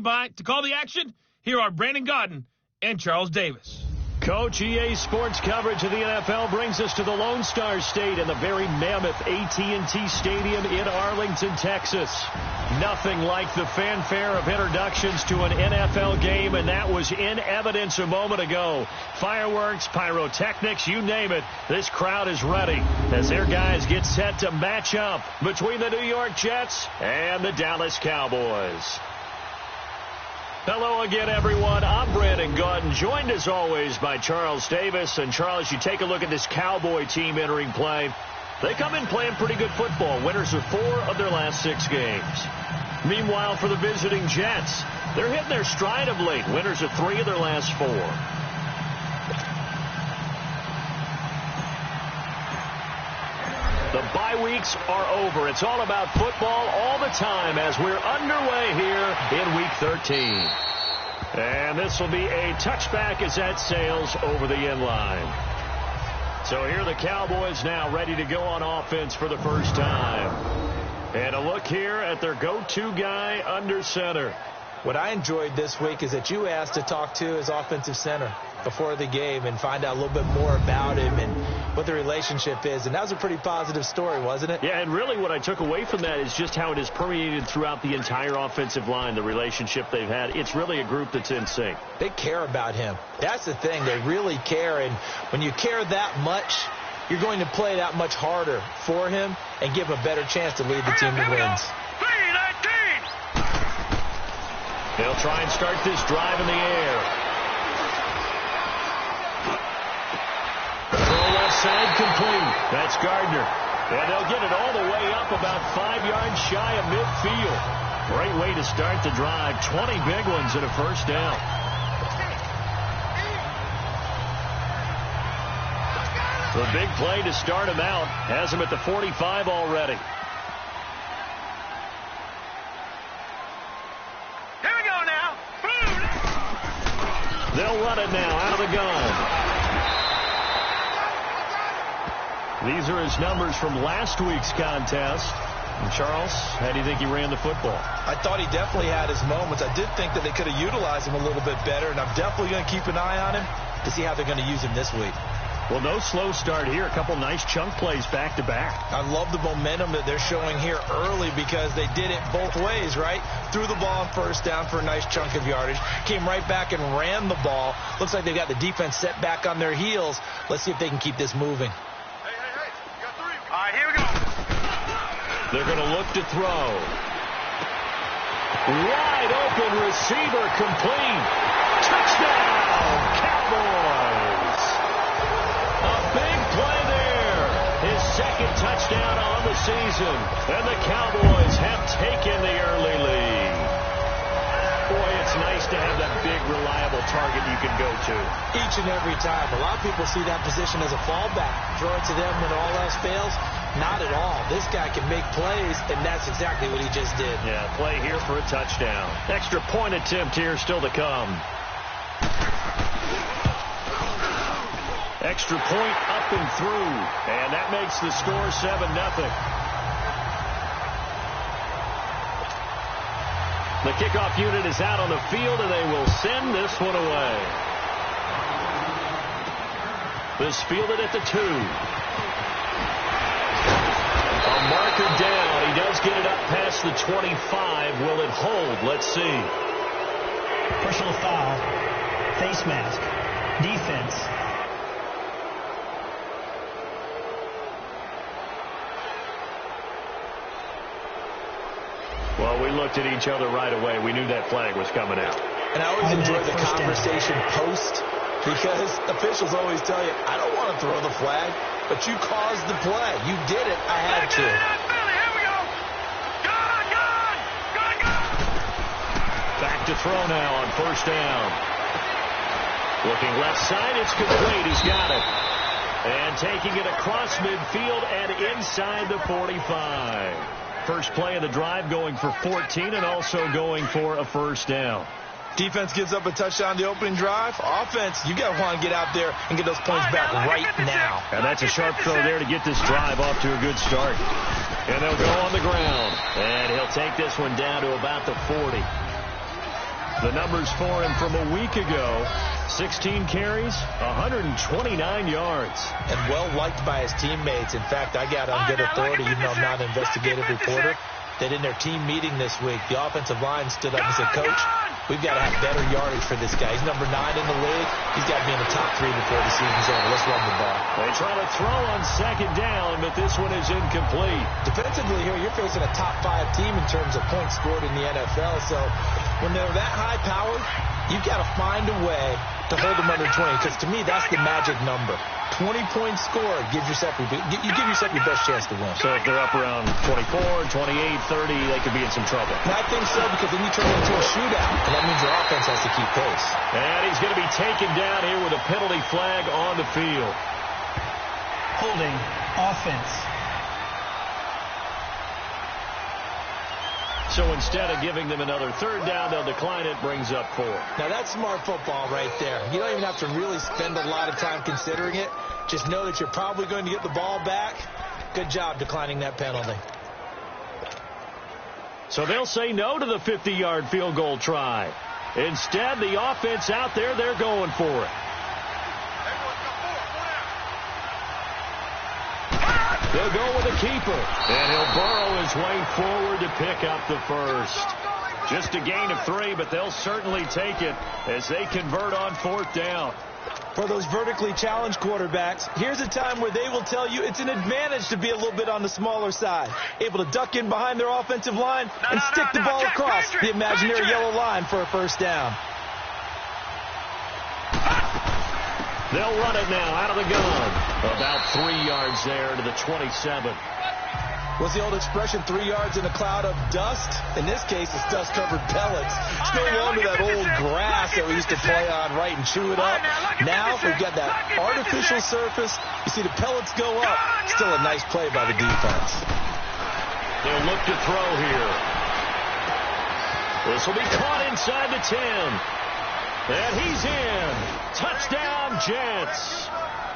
By to call the action, here are Brandon Gaudin and Charles Davis. Coach, EA Sports coverage of the NFL brings us to the Lone Star State in the very mammoth AT&T Stadium in Arlington, Texas. Nothing like the fanfare of introductions to an NFL game, and that was in evidence a moment ago. Fireworks, pyrotechnics, you name it. This crowd is ready as their guys get set to match up between the New York Jets and the Dallas Cowboys. Hello again, everyone. I'm Brandon Gaudin, joined as always by Charles Davis. And Charles, you take a look at this Cowboy team entering play. They come in playing pretty good football. Winners of 4 of their last 6 games. Meanwhile, for the visiting Jets, they're hitting their stride of late. Winners of 3 of their last 4. The bye weeks are over. It's all about football all the time as we're underway here in Week 13. And this will be a touchback as that sails over the end line. So here are the Cowboys now ready to go on offense for the first time. And a look here at their go-to guy under center. What I enjoyed this week is that you asked to talk to his offensive center before the game and find out a little bit more about him and what the relationship is. And that was a pretty positive story, wasn't it? Yeah, and really what I took away from that is just how it is permeated throughout the entire offensive line, the relationship they've had. It's really a group that's in sync. They care about him. That's the thing. They really care. And when you care that much, you're going to play that much harder for him and give him a better chance to lead the team to wins. They'll try and start this drive in the air. Throw left side complete. That's Gardner. And they'll get it all the way up about 5 yards shy of midfield. Great way to start the drive. 20 big ones and a first down. The big play to start him out. Has him at the 45 already. They'll run it now out of the gun. These are his numbers from last week's contest. And Charles, how do you think he ran the football? I thought he definitely had his moments. I did think that they could have utilized him a little bit better, and I'm definitely going to keep an eye on him to see how they're going to use him this week. Well, no slow start here. A couple nice chunk plays back-to-back. I love the momentum that they're showing here early because they did it both ways, right? Threw the ball on first down for a nice chunk of yardage. Came right back and ran the ball. Looks like they got the defense set back on their heels. Let's see if they can keep this moving. Hey. You got 3. All right, here we go. They're going to look to throw. Wide open receiver complete. Touchdown, Cowboys. A big play there. His second touchdown on the season. And the Cowboys have taken the early lead. Boy, it's nice to have that big, reliable target you can go to. Each and every time. A lot of people see that position as a fallback. Throw it to them when all else fails. Not at all. This guy can make plays, and that's exactly what he just did. Yeah, play here for a touchdown. Extra point attempt here still to come. Extra point up and through. And that makes the score 7-0. The kickoff unit is out on the field, and they will send this one away. This fielded at the 2. A marker down. He does get it up past the 25. Will it hold? Let's see. Personal foul. Face mask. Defense. Well, we looked at each other right away. We knew that flag was coming out. And I always enjoy the conversation post because officials always tell you, I don't want to throw the flag, but you caused the play. You did it. I had to. Here we go. Good. Back to throw now on first down. Looking left side. It's complete. He's got it. And taking it across midfield and inside the 45. First play of the drive going for 14 and also going for a first down. Defense gives up a touchdown the opening drive. Offense, you got to want to get out there and get those points back right now. And that's a sharp throw there to get this drive off to a good start. And they'll go on the ground. And he'll take this one down to about the 40. The numbers for him from a week ago: 16 carries, 129 yards. And well-liked by his teammates. In fact, I got on good authority, even though I'm not an investigative reporter, that in their team meeting this week, the offensive line stood up and said, "Coach, we've got to have better yardage for this guy. He's number 9 in the league. He's got to be in the top 3 before the season's over. Let's run the ball." They try to throw on second down, but this one is incomplete. Defensively here, you're facing a top 5 team in terms of points scored in the NFL. So when they're that high-powered, you've got to find a way to hold them under 20, because to me, that's the magic number. 20 points scored, you give yourself your best chance to win. So if they're up around 24, 28, 30, they could be in some trouble. And I think so, because then you turn it into a shootout, and that means your offense has to keep pace. And he's going to be taken down here with a penalty flag on the field. Holding offense. So instead of giving them another third down, they'll decline it, brings up 4. Now, that's smart football right there. You don't even have to really spend a lot of time considering it. Just know that you're probably going to get the ball back. Good job declining that penalty. So they'll say no to the 50-yard field goal try. Instead, the offense out there, they're going for it. They'll go with a keeper, and he'll burrow his way forward to pick up the first. Just a gain of 3, but they'll certainly take it as they convert on 4th down. For those vertically challenged quarterbacks, here's a time where they will tell you it's an advantage to be a little bit on the smaller side, able to duck in behind their offensive line and stick the ball across the imaginary yellow line for a first down. They'll run it now out of the gun. About 3 yards there to the 27. What's the old expression, 3 yards in a cloud of dust? In this case, it's dust-covered pellets. It's no longer that old grass that we used to play on, right, and chew it up. Now we've got that artificial surface. You see the pellets go up. Still a nice play by the defense. They'll look to throw here. This will be caught inside the 10. And he's in. Touchdown, Jets.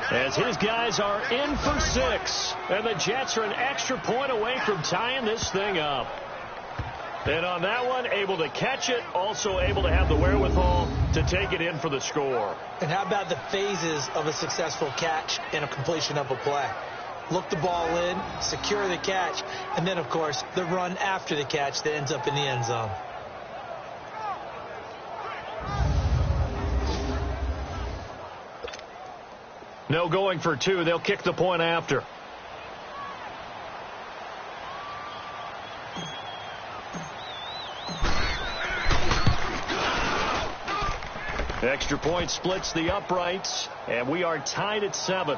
As his guys are in for 6. And the Jets are an extra point away from tying this thing up. And on that one, able to catch it, also able to have the wherewithal to take it in for the score. And how about the phases of a successful catch and a completion of a play? Look the ball in, secure the catch, and then, of course, the run after the catch that ends up in the end zone. No going for 2. They'll kick the point after. Extra point splits the uprights, and we are tied at 7.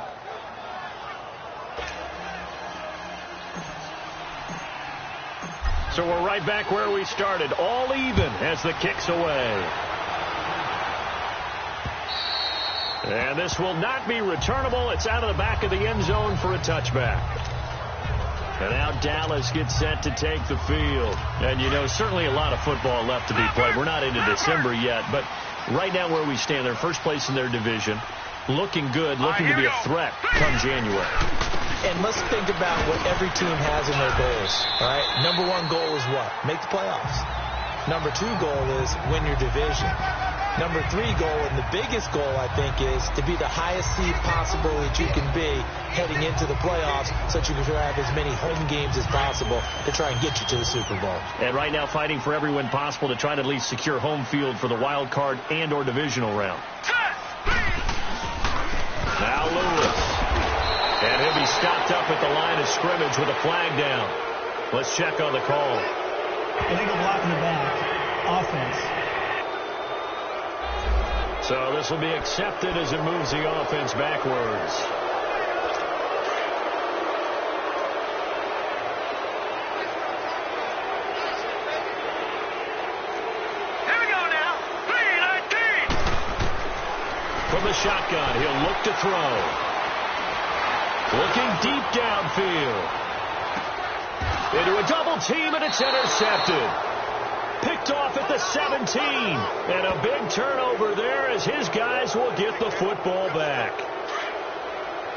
So we're right back where we started, all even as the kick's away. And this will not be returnable. It's out of the back of the end zone for a touchback. And now Dallas gets set to take the field. And, you know, certainly a lot of football left to be played. We're not into December yet, but right now where we stand, they're first place in their division, looking good, looking to be a threat come January. And let's think about what every team has in their goals. All right, number 1 goal is what? Make the playoffs. Number 2 goal is win your division. Number 3 goal, and the biggest goal, I think, is to be the highest seed possible that you can be heading into the playoffs so that you can have as many home games as possible to try and get you to the Super Bowl. And right now fighting for every win possible to try to at least secure home field for the wild card and or divisional round. Now Lewis. And he'll be stopped up at the line of scrimmage with a flag down. Let's check on the call. Illegal block in the back. Offense. So this will be accepted as it moves the offense backwards. Here we go now. 3-19. From the shotgun, he'll look to throw. Looking deep downfield. Into a double team, and it's intercepted. Picked off at the 17. And a big turnover there as his guys will get the football back.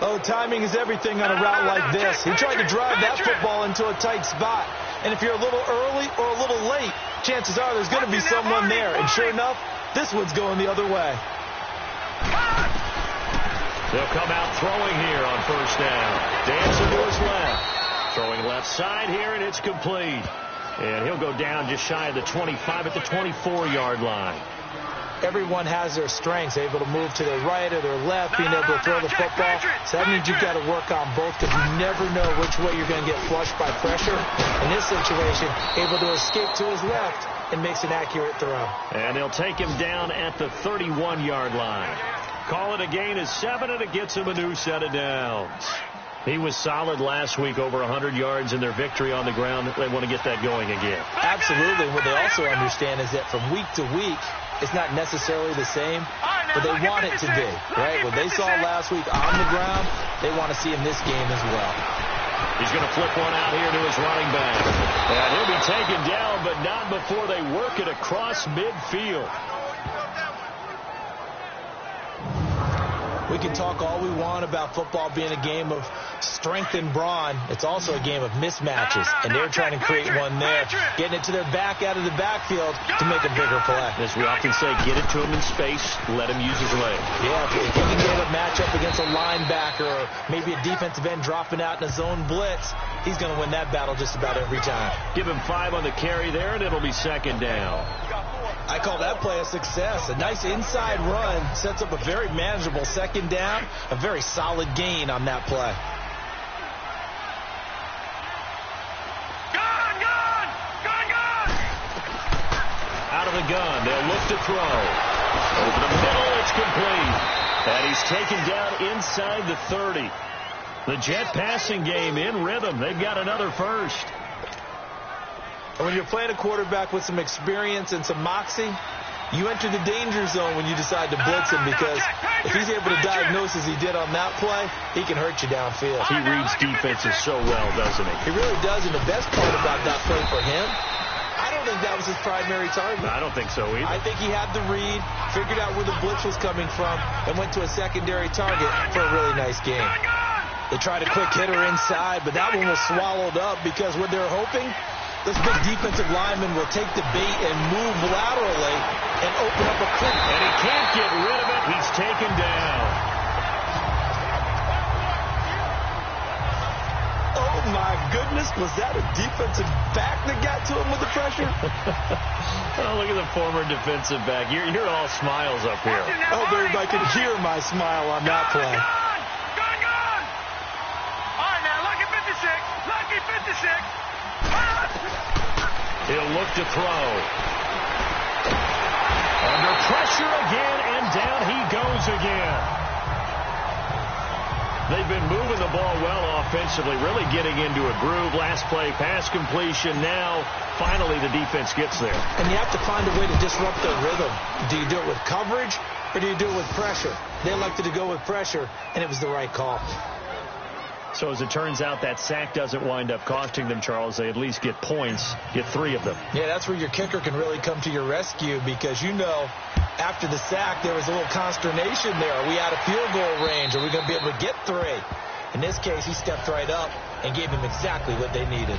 Oh, timing is everything on a route like this. He tried to drive that football into a tight spot. And if you're a little early or a little late, chances are there's going to be someone there. And sure enough, this one's going the other way. They'll come out throwing here on first down. Dancing to his left. Throwing left side here, and it's complete. And he'll go down just shy of the 25 at the 24-yard line. Everyone has their strengths, able to move to their right or their left, being able to throw the football. So that means you've got to work on both because you never know which way you're going to get flushed by pressure. In this situation, able to escape to his left and makes an accurate throw. And they'll take him down at the 31-yard line. Call it a gain of 7, and it gets him a new set of downs. He was solid last week, over 100 yards in their victory on the ground. They want to get that going again. Absolutely. What they also understand is that from week to week, it's not necessarily the same, but they want it to be, right? What they saw last week on the ground, they want to see in this game as well. He's going to flip one out here to his running back. And he'll be taken down, but not before they work it across midfield. We can talk all we want about football being a game of strength and brawn. It's also a game of mismatches, and they're trying to create one there, getting it to their back out of the backfield to make a bigger play. As we often say, get it to him in space, let him use his leg. Yeah, if he can get a matchup against a linebacker or maybe a defensive end dropping out in a zone blitz, he's going to win that battle just about every time. Give him 5 on the carry there, and it'll be second down. I call that play a success. A nice inside run sets up a very manageable second down, a very solid gain on that play. Out of the gun, they'll look to throw. Over the middle, it's complete. And he's taken down inside the 30. The Jet passing game in rhythm. They've got another first. And when you're playing a quarterback with some experience and some moxie, you enter the danger zone when you decide to blitz him, because if he's able to diagnose as he did on that play, he can hurt you downfield. He reads defenses so well, doesn't he? He really does, and the best part about that play for him, I don't think that was his primary target. I don't think so either. I think he had the read, figured out where the blitz was coming from, and went to a secondary target for a really nice game. They tried a quick hitter inside, but that one was swallowed up because what they were hoping, this big defensive lineman will take the bait and move laterally and open up a creek. And he can't get rid of it. He's taken down. Oh, my goodness. Was that a defensive back that got to him with the pressure? Oh, look at the former defensive back. You're all smiles up here. I hope everybody can hear my smile on that play. Gone! All right, now, lucky 56. Lucky 56. He'll look to throw. Under pressure again, and down he goes again. They've been moving the ball well offensively, really getting into a groove. Last play, pass completion. Now, finally, the defense gets there. And you have to find a way to disrupt their rhythm. Do you do it with coverage, or do you do it with pressure? They elected to go with pressure, and it was the right call. So as it turns out, that sack doesn't wind up costing them, Charles. They at least get points, get 3 of them. Yeah, that's where your kicker can really come to your rescue, because you know after the sack there was a little consternation there. Are we out of field goal range? Are we going to be able to get 3? In this case, he stepped right up and gave them exactly what they needed.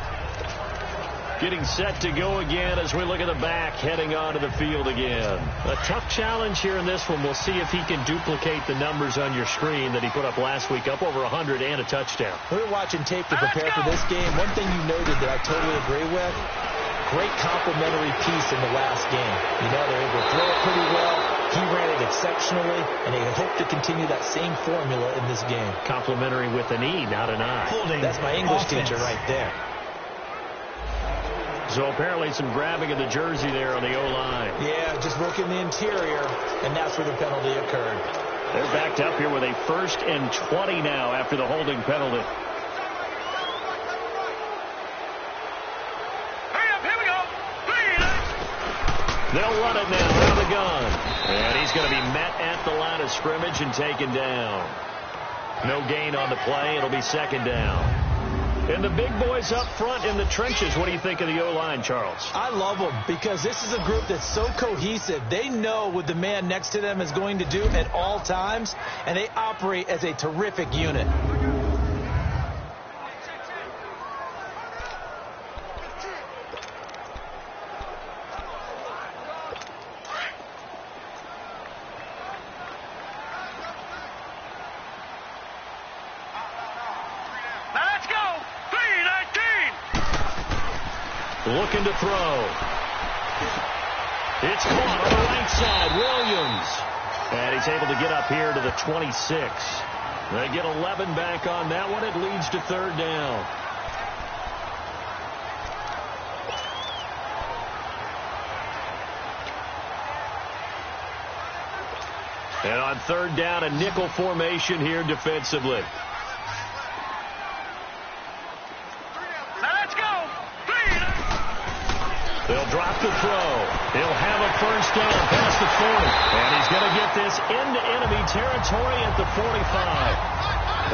Getting set to go again as we look at the back, heading onto the field again. A tough challenge here in this one. We'll see if he can duplicate the numbers on your screen that he put up last week, up over 100 and a touchdown. We were watching tape to prepare for this game. One thing you noted that I totally agree with, great complimentary piece in the last game. You know, they're able to throw it pretty well. He ran it exceptionally, and they hope to continue that same formula in this game. Complimentary with an E, not an I. Holding That's my English offense. teacher right there. So apparently some grabbing of the jersey there on the O-line. Yeah, just working the interior, and that's where the penalty occurred. They're backed up here with a 1st and 20 now after the holding penalty. Hurry up, here we go. 3. They'll run it now out of the gun. And he's going to be met at the line of scrimmage and taken down. No gain on the play. It'll be second down. And the big boys up front in the trenches. What do you think of the O-line, Charles? I love them because this is a group that's so cohesive. They know what the man next to them is going to do at all times, and they operate as a terrific unit. looking to throw. It's caught on the right side. Williams. And he's able to get up here to the 26. They get 11 back on that one. It leads to third down. And on third down, a nickel formation here defensively. They'll drop the throw. He'll have a first down past the 40. And he's going to get this into enemy territory at the 45.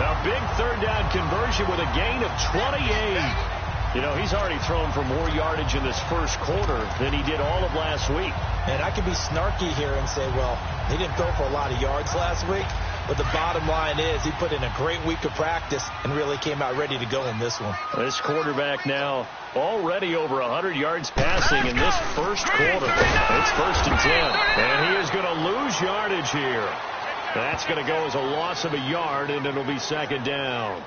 A big third down conversion with a gain of 28. You know, he's already thrown for more yardage in this first quarter than he did all of last week. And I could be snarky here and say, well, he didn't throw for a lot of yards last week. But the bottom line is he put in a great week of practice and really came out ready to go in this one. This quarterback now already over 100 yards passing in this first quarter. It's 1st and 10. And he is going to lose yardage here. That's going to go as a loss of a yard, and it'll be second down.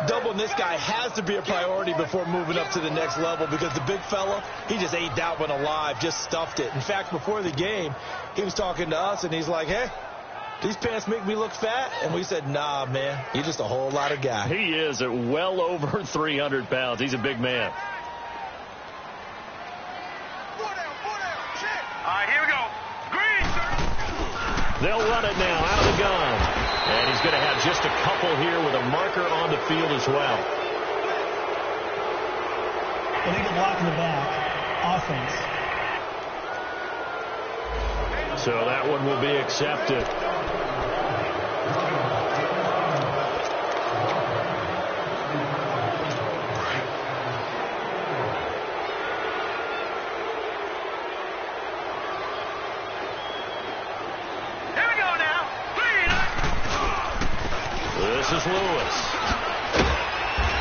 Doubling this guy has to be a priority before moving up to the next level because the big fella, he just ate that one alive, just stuffed it. In fact, before the game, he was talking to us, and he's like, hey, these pants make me look fat. And we said, nah, man, you're just a whole lot of guy. He is at well over 300 pounds. He's a big man. All right, here we go. Green. They'll run it now out of the gun. And he's going to have just a couple here with a marker on the field as well. Illegal block in the back. Offense. So that one will be accepted. This is Lewis.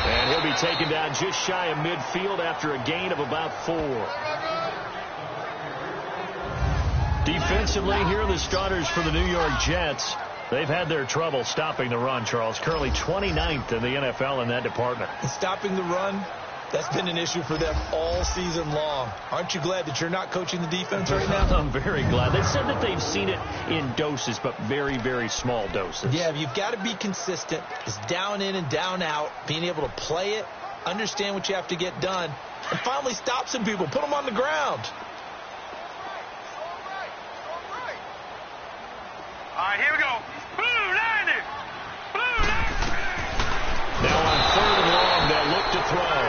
And he'll be taken down just shy of midfield after a gain of about 4. Defensively, here are the starters for the New York Jets. They've had their trouble stopping the run, Charles. Currently 29th in the NFL in that department. Stopping the run, that's been an issue for them all season long. Aren't you glad that you're not coaching the defense right now? I'm very glad. They said that they've seen it in doses, but very, very small doses. Yeah, you've got to be consistent. It's down in and down out, being able to play it, understand what you have to get done, and finally stop some people, put them on the ground. All right, here we go. Blue 90. Blue 90. Now on 3rd and long, they'll look to throw.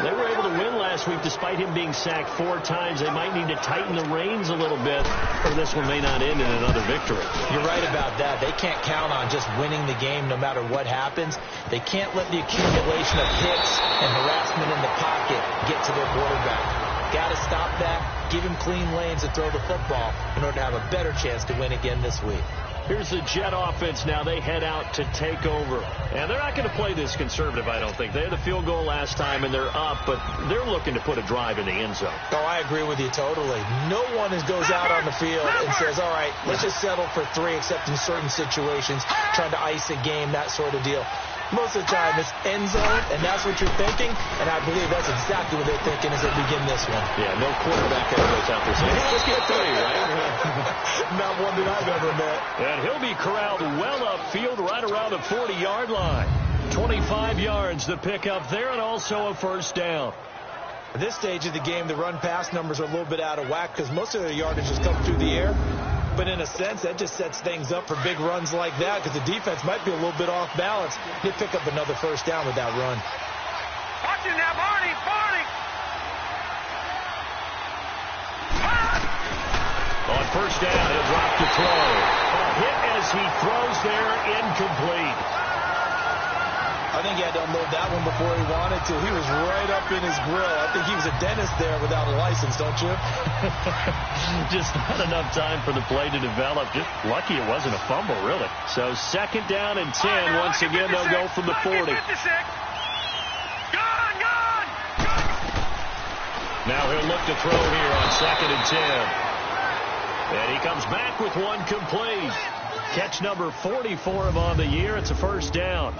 They were able to win last week despite him being sacked 4 times. They might need to tighten the reins a little bit, or this one may not end in another victory. You're right about that. They can't count on just winning the game no matter what happens. They can't let the accumulation of hits and harassment in the pocket get to their quarterback. Got to stop that, give him clean lanes to throw the football in order to have a better chance to win again this week. Here's the Jet offense now. They head out to take over. And they're not going to play this conservative, I don't think. They had the field goal last time, and they're up, but they're looking to put a drive in the end zone. Oh, I agree with you totally. No one goes out on the field and says, all right, let's just settle for 3, except in certain situations, trying to ice a game, that sort of deal. Most of the time, it's end zone, and that's what you're thinking, and I believe that's exactly what they're thinking as they begin this one. Yeah, no quarterback ever goes out there saying, let's get 3, right? Not one that I've ever met. And he'll be corralled well upfield right around the 40-yard line. 25 yards the pickup there, and also a first down. At this stage of the game, the run-pass numbers are a little bit out of whack because most of their yardage has come through the air. But in a sense, that just sets things up for big runs like that because the defense might be a little bit off balance. They pick up another first down with that run. Watch it now, Barney. On first down, he'll drop to throw. A hit as he throws there, incomplete. I think he had to unload that one before he wanted to. He was right up in his grill. I think he was a dentist there without a license, don't you? Just not enough time for the play to develop. Just lucky it wasn't a fumble, really. So second down and 10. Once again, they'll go from the 40. Now he'll look to throw here on second and 10. And he comes back with one complete. Catch number 40 for him on the year. It's a first down.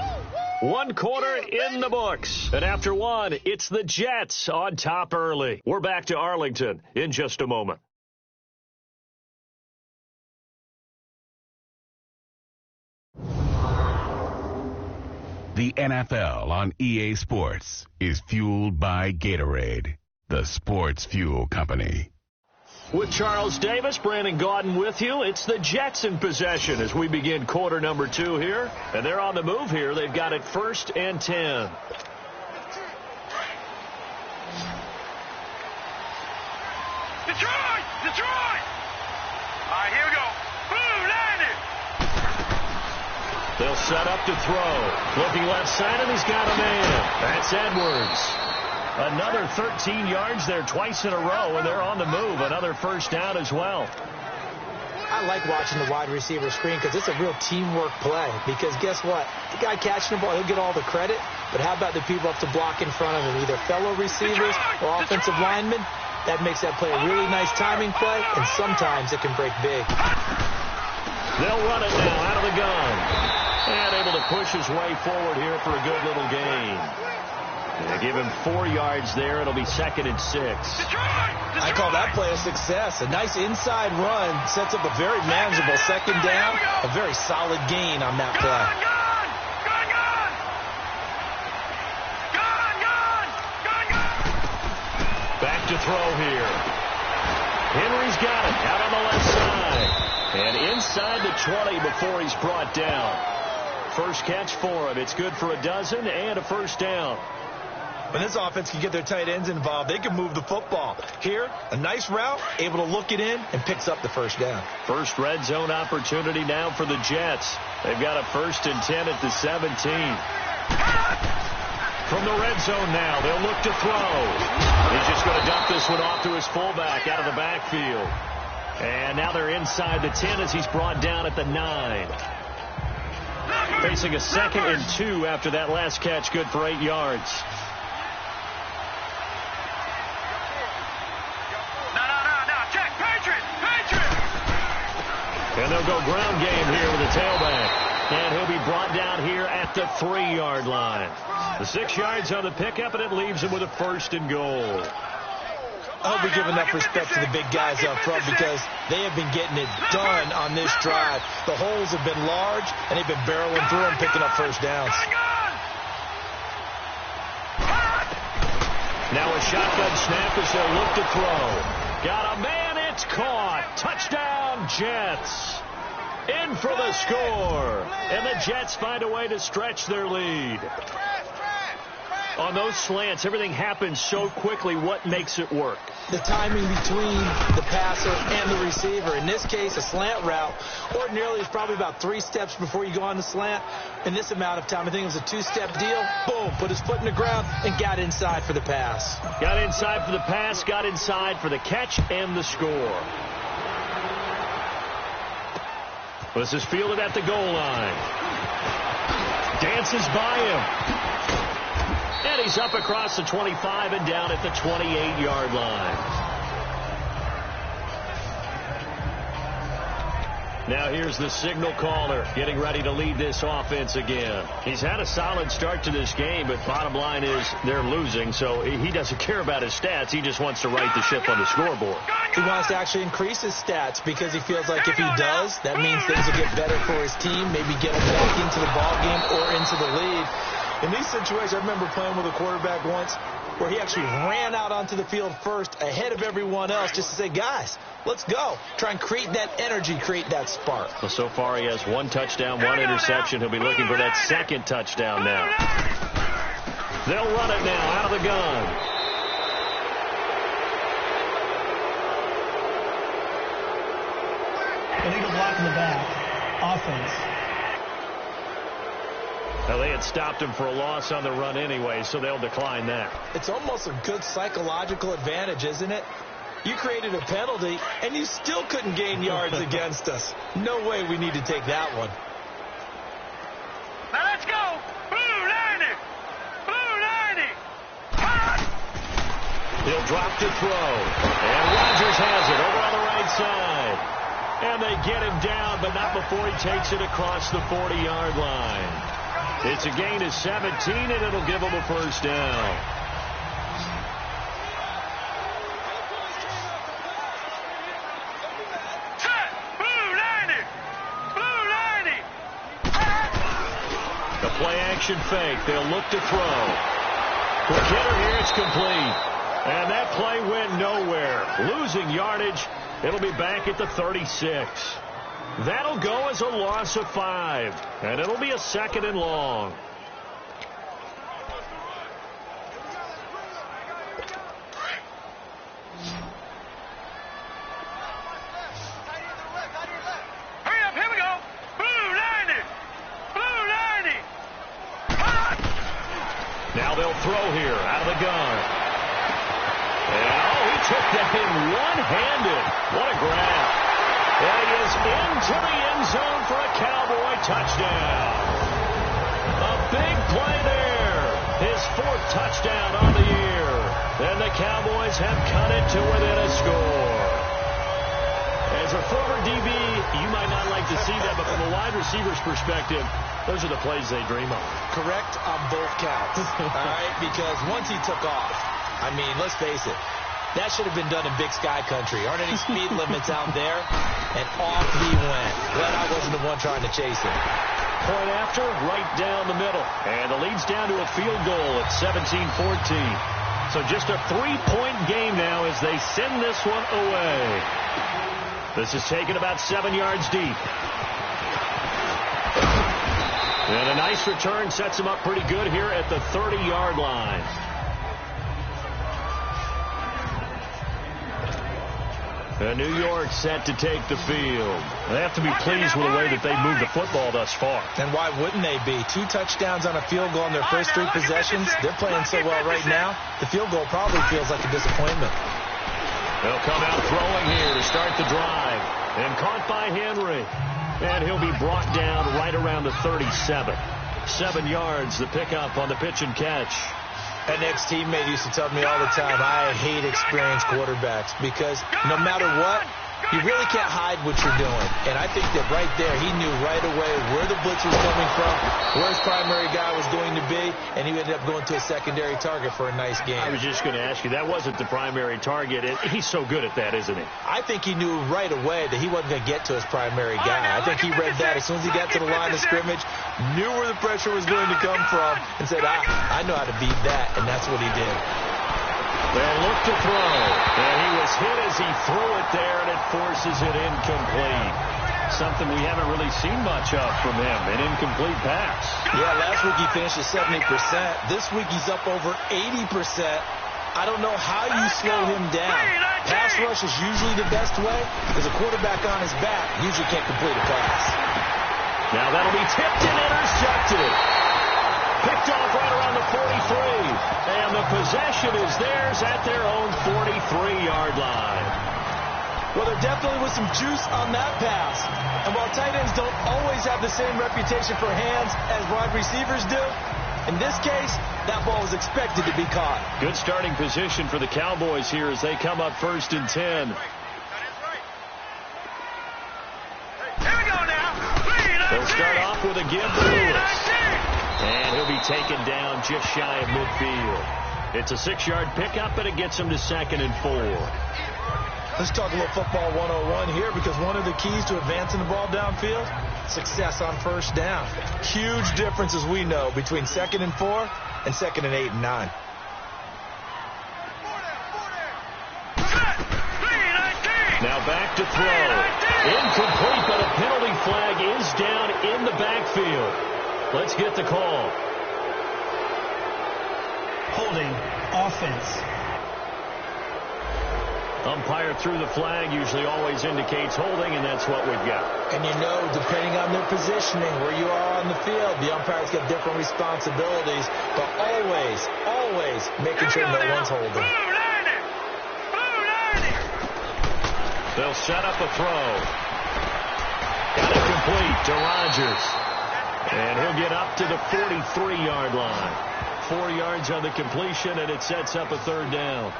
One quarter in the books. And after one, it's the Jets on top early. We're back to Arlington in just a moment. The NFL on EA Sports is fueled by Gatorade, the sports fuel company. With Charles Davis, Brandon Gaudin with you. It's the Jets in possession as we begin quarter number 2 here. And they're on the move here. They've got it 1st and 10. Detroit! Detroit! All right, here we go. Boom, landed! They'll set up to throw. Looking left side, and he's got a man. That's Edwards. Another 13 yards there twice in a row, and they're on the move. Another first down as well. I like watching the wide receiver screen because it's a real teamwork play. Because guess what? The guy catching the ball, he'll get all the credit. But how about the people up to block in front of him, either fellow receivers or offensive linemen? That makes that play a really nice timing play, and sometimes it can break big. They'll run it now out of the gun. And able to push his way forward here for a good little gain. They give him 4 yards there. It'll be 2nd and 6. I call that play a success. A nice inside run sets up a very manageable 2nd down. A very solid gain on that play. Back to throw here. Henry's got it out on the left side. And inside the 20 before he's brought down. First catch for him. It's good for a dozen and a first down. When this offense can get their tight ends involved, they can move the football. Here, a nice route, able to look it in, and picks up the first down. First red zone opportunity now for the Jets. They've got a 1st and 10 at the 17. From the red zone now, they'll look to throw. He's just going to dump this one off to his fullback out of the backfield. And now they're inside the 10 as he's brought down at the 9. Facing a 2nd and 2 after that last catch, good for 8 yards. Check, Patriot! And they'll go ground game here with the tailback. And he'll be brought down here at the 3-yard line. The 6 yards on the pickup, and it leaves him with a 1st and goal. I hope we give enough respect to the big guys up front because they have been getting it done on this drive. The holes have been large, and they've been barreling through them, picking up first downs. Now a shotgun snap as they'll look to throw. Got a man, it's caught. Touchdown, Jets. In for the score. And the Jets find a way to stretch their lead. On those slants, everything happens so quickly. What makes it work? The timing between the passer and the receiver. In this case, a slant route ordinarily is probably about 3 steps before you go on the slant. In this amount of time, I think it was a 2-step deal. Boom, put his foot in the ground and got inside for the pass. Got inside for the pass, got inside for the catch and the score. This is fielded at the goal line. Dances by him. And he's up across the 25 and down at the 28-yard line. Now here's the signal caller getting ready to lead this offense again. He's had a solid start to this game, but bottom line is they're losing, so he doesn't care about his stats. He just wants to right the ship on the scoreboard. He wants to actually increase his stats because he feels like if he does, that means things will get better for his team, maybe get him back into the ballgame or into the lead. In these situations, I remember playing with a quarterback once where he actually ran out onto the field first ahead of everyone else just to say, guys, let's go. Try and create that energy, create that spark. Well, so far he has 1 touchdown, 1 interception. He'll be looking for that 2nd touchdown now. They'll run it now out of the gun. Illegal block in the back. Offense. Now, they had stopped him for a loss on the run anyway, so they'll decline that. It's almost a good psychological advantage, isn't it? You created a penalty, and you still couldn't gain yards against us. No way we need to take that one. Now let's go. Blue 90. Blue 90. He'll drop to throw. And Rodgers has it over on the right side. And they get him down, but not before he takes it across the 40-yard line. It's a gain of 17, and it'll give them a first down. The play-action fake. They'll look to throw. Quick hitter here. It's complete. And that play went nowhere. Losing yardage. It'll be back at the 36. That'll go as a loss of 5. And it'll be a 2nd and long. Hurry up, here we go. Blue 90. Blue 90. Now they'll throw here out of the gun. And, he took that in one-handed. What a grab. And he is into the end zone for a Cowboy touchdown. A big play there. His 4th touchdown on the year. And the Cowboys have cut it to within a score. As a former DB, you might not like to see that, but from a wide receiver's perspective, those are the plays they dream of. Correct on both counts. All right, because once he took off, I mean, let's face it, that should have been done in Big Sky country. Aren't any speed limits out there? And off he went. Glad I wasn't the one trying to chase him. Point after, right down the middle. And the lead's down to a field goal at 17-14. So just a 3-point game now as they send this one away. This is taken about 7 yards deep. And a nice return sets him up pretty good here at the 30-yard line. And New York set to take the field. They have to be pleased with the way that they moved the football thus far. And why wouldn't they be? 2 touchdowns on a field goal in their first 3 possessions. They're playing so well right now, the field goal probably feels like a disappointment. They'll come out throwing here to start the drive. And caught by Henry. And he'll be brought down right around the 37. 7 yards, the pickup on the pitch and catch. An ex-teammate used to tell me all the time, I hate experienced quarterbacks because no matter what, you really can't hide what you're doing. And I think that right there, he knew right away where the blitz was coming from, where his primary guy was going to be, and he ended up going to a secondary target for a nice game. I was just going to ask you, that wasn't the primary target. He's so good at that, isn't he? I think he knew right away that he wasn't going to get to his primary guy. I think he read that as soon as he got to the line of scrimmage, knew where the pressure was going to come from, and said, I know how to beat that, and that's what he did. They'll look to throw, and he was hit as he threw it there, and it forces it incomplete. Something we haven't really seen much of from him, an incomplete pass. Yeah, last week he finished at 70%. This week he's up over 80%. I don't know how you slow him down. Pass rush is usually the best way, because a quarterback on his back usually can't complete a pass. Now that'll be tipped and intercepted. Picked off right around the 43. And the possession is theirs at their own 43-yard line. Well, there definitely was some juice on that pass. And while tight ends don't always have the same reputation for hands as wide receivers do, in this case, that ball was expected to be caught. Good starting position for the Cowboys here as they come up 1st and 10. Here we go now. They'll start off with a give to Lewis. And he'll be taken down just shy of midfield. It's a 6-yard pickup, and it gets him to 2nd and 4. Let's talk a little football 101 here, because one of the keys to advancing the ball downfield, success on first down. Huge difference, as we know, between 2nd and 4 and 2nd and 8 and 9. Now back to throw. Incomplete, but a penalty flag is down in the backfield. Let's get the call. Holding offense. Umpire threw the flag, usually always indicates holding, and that's what we've got. And you know, depending on their positioning, where you are on the field, the umpire's got different responsibilities, but always making sure no one's holding. They'll set up a throw. Got it complete to Rodgers. And he'll get up to the 43-yard line. 4 yards on the completion, and it sets up a 3rd down.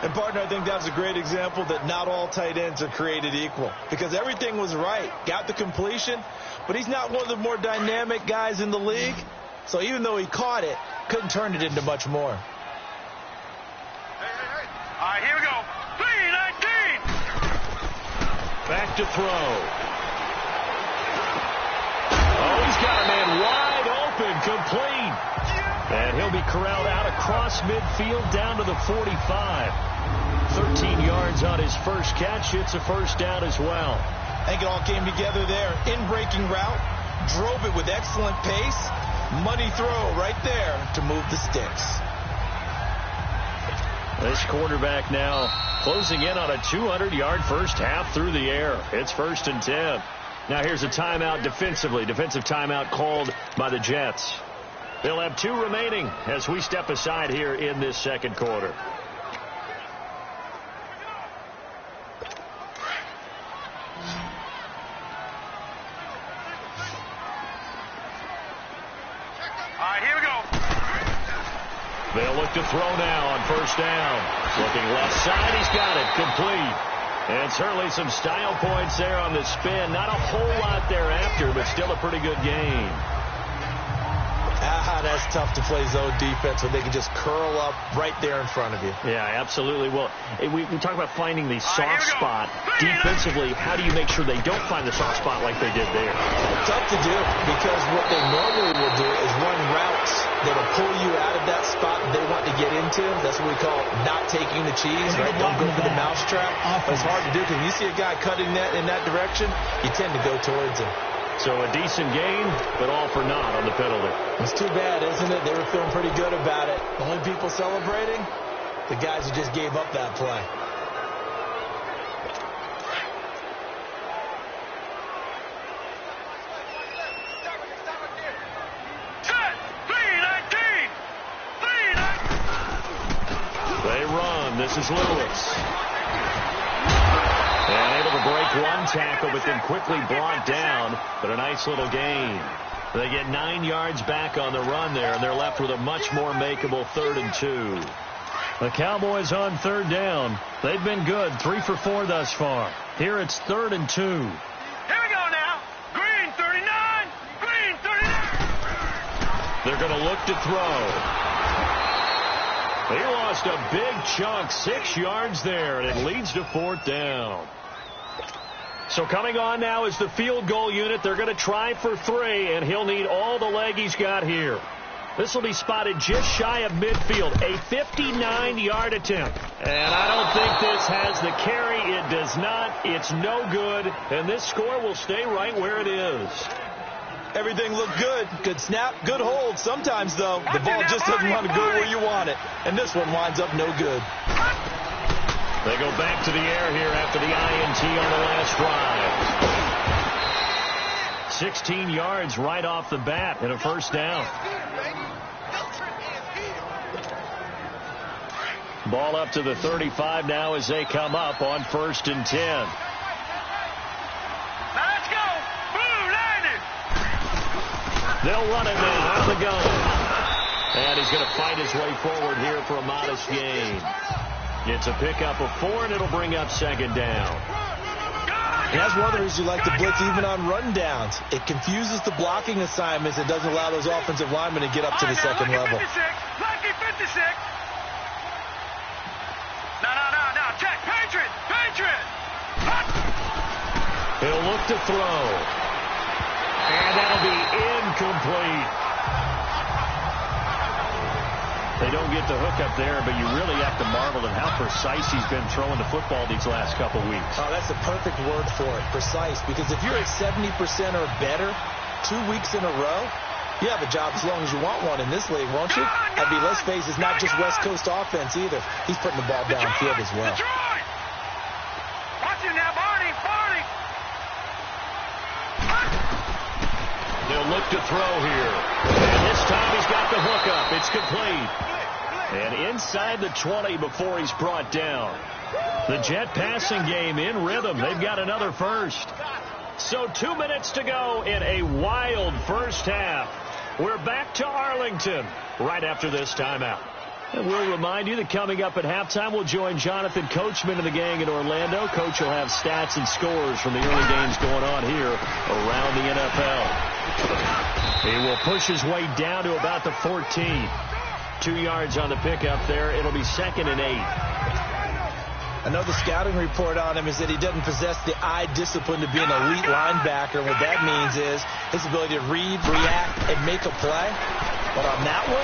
And, partner, I think that's a great example that not all tight ends are created equal, because everything was right. Got the completion, but he's not one of the more dynamic guys in the league. So even though he caught it, couldn't turn it into much more. All right, here we go. 3-19. Back to throw. Oh, he's got a man wide open, complete. And he'll be corralled out across midfield down to the 45. 13 yards on his first catch. It's a first down as well. I think it all came together there. In-breaking route, drove it with excellent pace. Money throw right there to move the sticks. This quarterback now closing in on a 200-yard first half through the air. It's 1st and 10. Now here's a timeout defensively. Defensive timeout called by the Jets. They'll have 2 remaining as we step aside here in this second quarter. They'll look to throw now on first down. Looking left side, he's got it, complete. And certainly some style points there on the spin. Not a whole lot thereafter, but still a pretty good game. That's tough to play zone defense when they can just curl up right there in front of you. Yeah, absolutely. Well, we talk about finding the soft spot. Defensively, how do you make sure they don't find the soft spot like they did there? Tough to do, because what they normally will do is run routes that'll pull you out of that spot they want to get into. That's what we call not taking the cheese, right? Don't go for the mousetrap. It's hard to do because you see a guy cutting that in that direction, you tend to go towards him. So a decent gain, but all for naught on the penalty. It's too bad, isn't it? They were feeling pretty good about it. The only people celebrating, the guys who just gave up that play. They run. This is Lewis. And able to break one tackle, but then quickly brought down. But a nice little gain. They get 9 yards back on the run there, and they're left with a much more makeable 3rd and 2. The Cowboys on 3rd down. They've been good, 3 for 4 thus far. Here it's 3rd and 2. Here we go now. Green 39. Green 39. They're going to look to throw. He lost a big chunk, 6 yards there, and it leads to 4th down. So coming on now is the field goal unit. They're going to try for 3, and he'll need all the leg he's got here. This will be spotted just shy of midfield, a 59-yard attempt. And I don't think this has the carry. It does not. It's no good, and this score will stay right where it is. Everything looked good. Good snap, good hold. Sometimes, though, the ball just doesn't want to go where you want it. And this one winds up no good. They go back to the air here after the INT on the last drive. 16 yards right off the bat and a first down. Ball up to the 35 now as they come up on 1st and 10. They'll run it now out of the gun. And he's going to fight his way forward here for a modest gain. It's a pickup of 4, and it'll bring up 2nd down. That's one of the reasons you like to blitz even on run downs. It confuses the blocking assignments. It doesn't allow those offensive linemen to get up to the second level. Lucky 56. No. Check. Patriot. He'll look to throw. And that'll be incomplete. They don't get the hook up there, but you really have to marvel at how precise he's been throwing the football these last couple weeks. Oh, that's a perfect word for it, precise. Because if you're at 70% or better 2 weeks in a row, you have a job as long as you want one in this league, won't you? I mean, let's face it, it's not just West Coast offense either. He's putting the ball downfield as well. Watch him now, Barney. They'll look to throw here. And this time he's got the hook up. It's complete. And inside the 20 before he's brought down. The Jet passing game in rhythm. They've got another first. So 2 minutes to go in a wild first half. We're back to Arlington right after this timeout. And we'll remind you that coming up at halftime, we'll join Jonathan Coachman and the gang in Orlando. Coach will have stats and scores from the early games going on here around the NFL. He will push his way down to about the 14. 2 yards on the pickup there. It'll be 2nd and 8. I know the scouting report on him is that he doesn't possess the eye discipline to be an elite linebacker. What that means is his ability to read, react, and make a play. But on that one,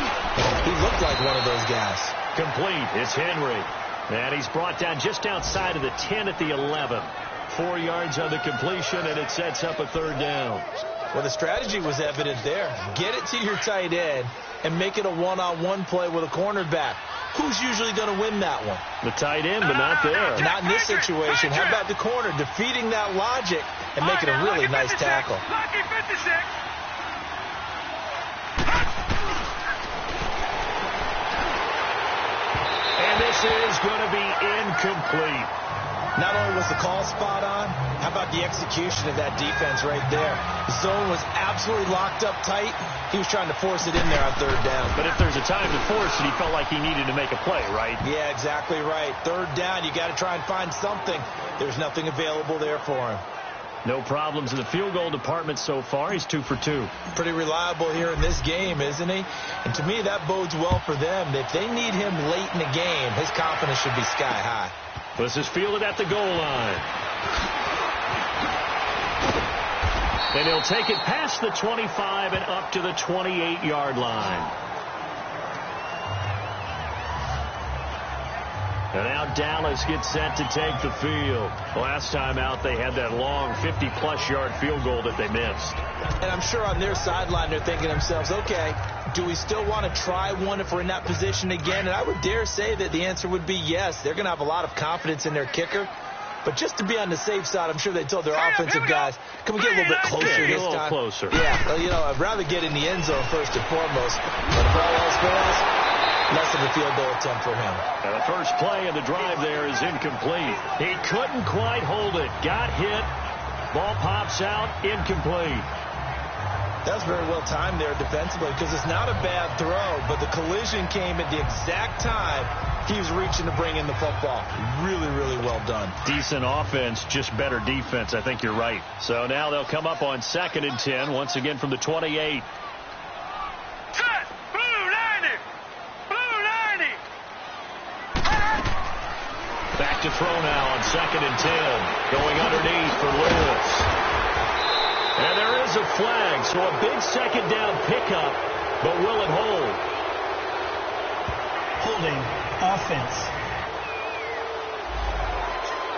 he looked like one of those guys. Complete. It's Henry. And he's brought down just outside of the 10 at the 11. 4 yards on the completion, and it sets up a 3rd down. Well, the strategy was evident there. Get it to your tight end and make it a one-on-one play with a cornerback. Who's usually going to win that one? The tight end, but not there. Not in this situation. How about the corner defeating that logic and making a really nice tackle? Lucky 56. And this is going to be incomplete. Not only was the call spot on, how about the execution of that defense right there? The zone was absolutely locked up tight. He was trying to force it in there on 3rd down. But if there's a time to force it, he felt like he needed to make a play, right? Yeah, exactly right. 3rd down, you got to try and find something. There's nothing available there for him. No problems in the field goal department so far. He's 2 for 2. Pretty reliable here in this game, isn't he? And to me, that bodes well for them. If they need him late in the game, his confidence should be sky high. This is fielded at the goal line. And he'll take it past the 25 and up to the 28-yard line. And now Dallas gets set to take the field. Last time out, they had that long 50-plus yard field goal that they missed. And I'm sure on their sideline, they're thinking to themselves, okay, do we still want to try one if we're in that position again? And I would dare say that the answer would be yes. They're going to have a lot of confidence in their kicker. But just to be on the safe side, I'm sure they told their offensive guys, can we get a little bit closer this time? Closer. Yeah, well, you know, I'd rather get in the end zone first and foremost. But if all else fails, less of a field goal attempt for him. And the first play of the drive there is incomplete. He couldn't quite hold it. Got hit. Ball pops out. Incomplete. That was very well timed there defensively because it's not a bad throw, but the collision came at the exact time he was reaching to bring in the football. Really, really well done. Decent offense, just better defense. I think you're right. So now they'll come up on 2nd and 10, once again from the 28. Set. Blue 90. Blue 90. Back to throw now on 2nd and 10. Going underneath for Lewis. And there is a flag, so a big 2nd down pickup, but will it hold? Holding offense.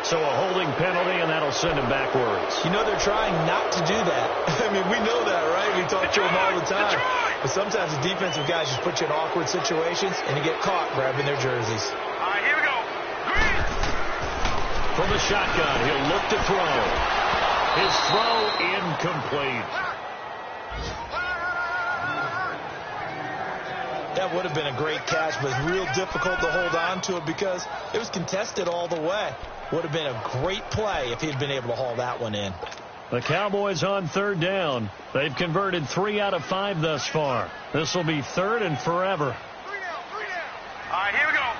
So a holding penalty, and that'll send him backwards. You know they're trying not to do that. I mean, we know that, right? We talk to them all the time. But sometimes the defensive guys just put you in awkward situations, and you get caught grabbing their jerseys. All right, here we go. Green. From the shotgun, he'll look to throw. His throw incomplete. That would have been a great catch, but it's real difficult to hold on to it because it was contested all the way. Would have been a great play if he'd been able to haul that one in. The Cowboys on 3rd down. They've converted 3 out of 5 thus far. This will be 3rd and forever. 3 down. All right, here we go.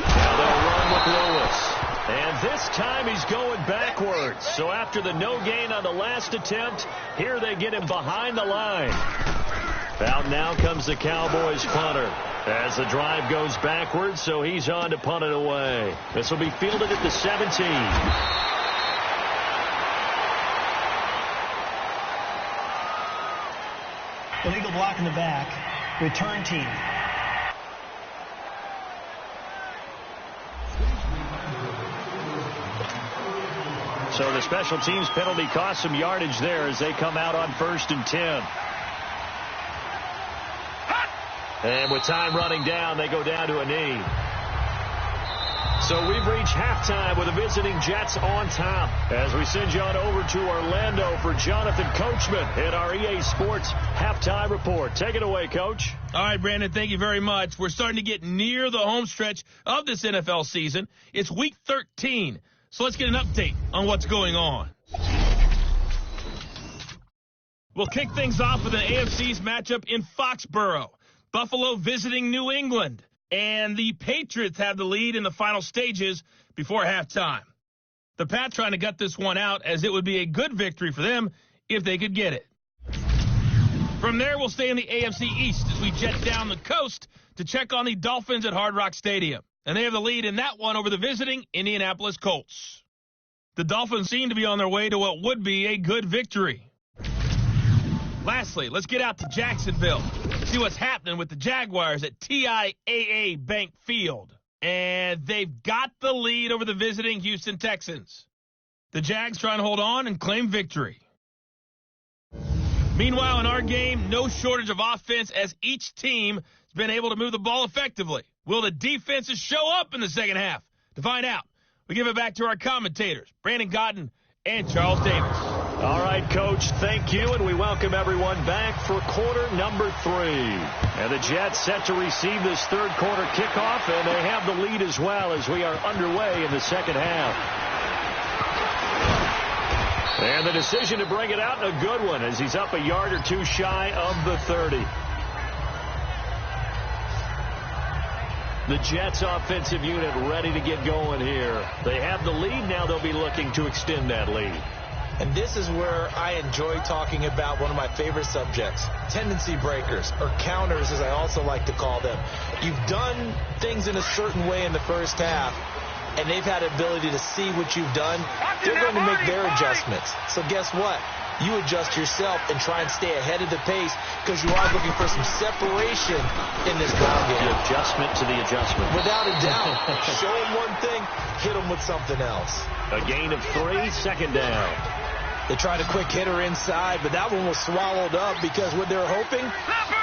Now they'll run with Lewis. And this time he's going backwards. So after the no gain on the last attempt, here they get him behind the line. Out now comes the Cowboys punter as the drive goes backwards, so he's on to punt it away. This will be fielded at the 17. Illegal block in the back. Return team. So the special teams penalty cost some yardage there as they come out on 1st and 10. And with time running down, they go down to a knee. So we've reached halftime with the visiting Jets on top as we send you on over to Orlando for Jonathan Coachman in our EA Sports halftime report. Take it away, Coach. All right, Brandon, thank you very much. We're starting to get near the home stretch of this NFL season. It's Week 13, so let's get an update on what's going on. We'll kick things off with an AFC's matchup in Foxborough. Buffalo visiting New England. And the Patriots have the lead in the final stages before halftime. The Pats trying to gut this one out, as it would be a good victory for them if they could get it. From there, we'll stay in the AFC East as we jet down the coast to check on the Dolphins at Hard Rock Stadium. And they have the lead in that one over the visiting Indianapolis Colts. The Dolphins seem to be on their way to what would be a good victory. Lastly, let's get out to Jacksonville, see what's happening with the Jaguars at TIAA Bank Field. And they've got the lead over the visiting Houston Texans. The Jags trying to hold on and claim victory. Meanwhile, in our game, no shortage of offense as each team has been able to move the ball effectively. Will the defenses show up in the second half? To find out, we give it back to our commentators, Brandon Godden and Charles Davis. All right, Coach, thank you, and we welcome everyone back for quarter number 3. And the Jets set to receive this third quarter kickoff, and they have the lead as well as we are underway in the second half. And the decision to bring it out, a good one, as he's up a yard or two shy of the 30. The Jets offensive unit ready to get going here. They have the lead. Now they'll be looking to extend that lead. And this is where I enjoy talking about one of my favorite subjects, tendency breakers, or counters as I also like to call them. You've done things in a certain way in the first half, and they've had the ability to see what you've done. They're going to make their adjustments. So guess what? You adjust yourself and try and stay ahead of the pace because you are looking for some separation in this ground game. The adjustment to the adjustment. Without a doubt. Show them one thing, hit them with something else. A gain of 3, second down. They tried a quick hitter inside, but that one was swallowed up because what they're hoping,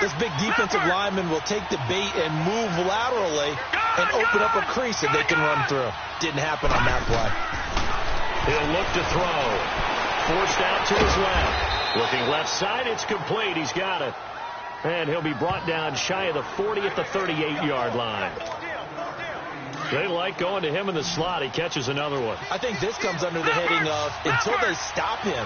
this big defensive lineman will take the bait and move laterally and open up a crease that they can run through. Didn't happen on that play. He'll look to throw. Forced out to his left. Looking left side, it's complete. He's got it. And he'll be brought down shy of the 40 at the 38-yard line. They like going to him in the slot. He catches another one. I think this comes under the heading of, until they stop him,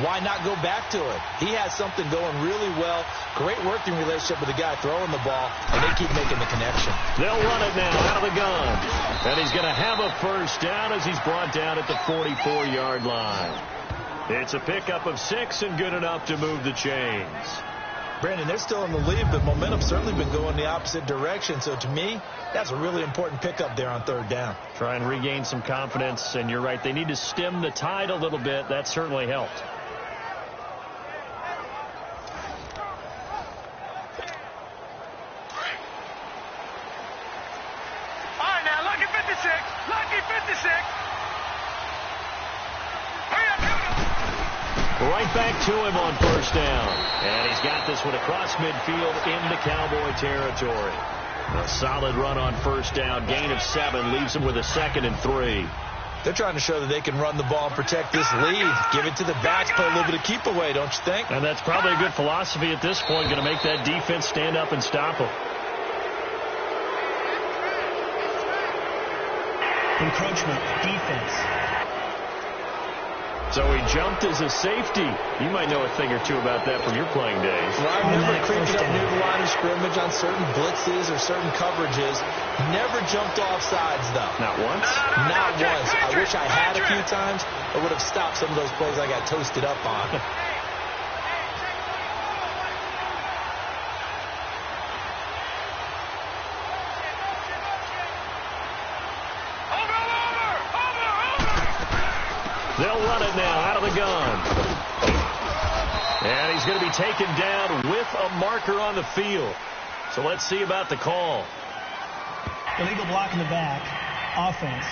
why not go back to it? He has something going really well. Great working relationship with the guy throwing the ball, and they keep making the connection. They'll run it now out of the gun. And he's going to have a first down as he's brought down at the 44-yard line. It's a pickup of 6 and good enough to move the chains. Brandon, they're still in the lead, but momentum's certainly been going the opposite direction. So to me, that's a really important pickup there on third down. Try and regain some confidence, and you're right. They need to stem the tide a little bit. That certainly helped. All right, now, lucky 56. Lucky 56. Hurry up, hurry up. Right back to him on first down. And he's got this one across midfield into Cowboy territory. A solid run on first down. Gain of 7 leaves him with a 2nd and 3. They're trying to show that they can run the ball and protect this lead. Give it to the backs, play a little bit of keep away, don't you think? And that's probably a good philosophy at this point. Going to make that defense stand up and stop him. Encroachment, defense. So he jumped as a safety. You might know a thing or two about that from your playing days. Well, I remember creeping up near the line of scrimmage on certain blitzes or certain coverages. Never jumped off sides, though. Not once? Not once. I wish I had a few times. I would have stopped some of those plays I got toasted up on. They'll run it now out of the gun. And he's going to be taken down with a marker on the field. So let's see about the call. Illegal block in the back. Offense.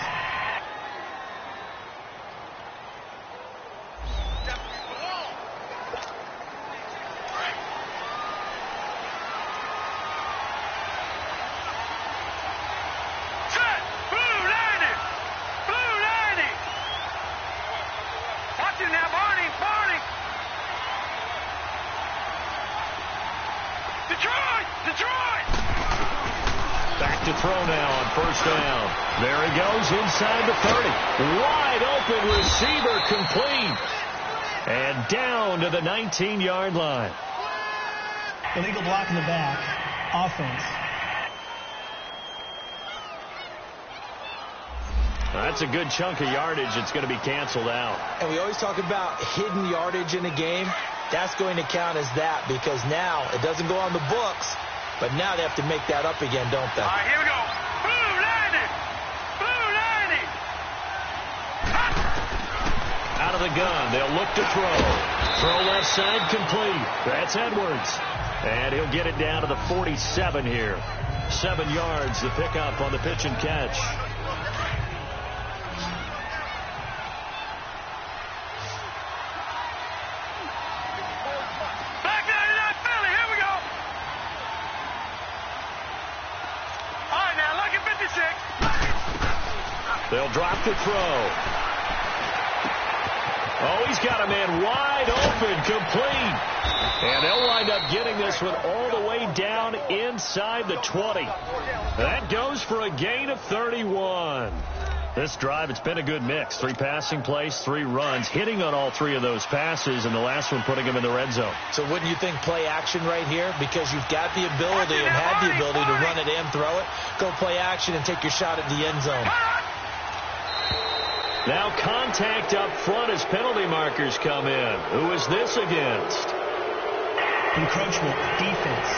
Back to throw now on first down. There he goes inside the 30. Wide open receiver complete. And down to the 19-yard line. Illegal block in the back. offense. That's a good chunk of yardage. It's going to be canceled out. And we always talk about hidden yardage in a game. That's going to count as that because now it doesn't go on the books, but now they have to make that up again, don't they? All right, here we go. Blue lining. Blue lining. Out of the gun. They'll look to throw. Throw left side complete. That's Edwards. And he'll get it down to the 47 here. 7 yards, the pickup on the pitch and catch. Back out of that Philly. Here we go. All right, now, lucky 56. They'll drop the throw. Oh, he's got a man wide open, complete. And they'll wind up getting this one all the way down inside the 20. That goes for a gain of 31. This drive, it's been a good mix. 3 passing plays, 3 runs, hitting on all 3 of those passes, and the last one putting him in the red zone. So wouldn't you think play action right here? Because you've got the ability and had the ability to run it and throw it. Go play action and take your shot at the end zone. Now contact up front as penalty markers come in. Who is this against? Encroachment, defense.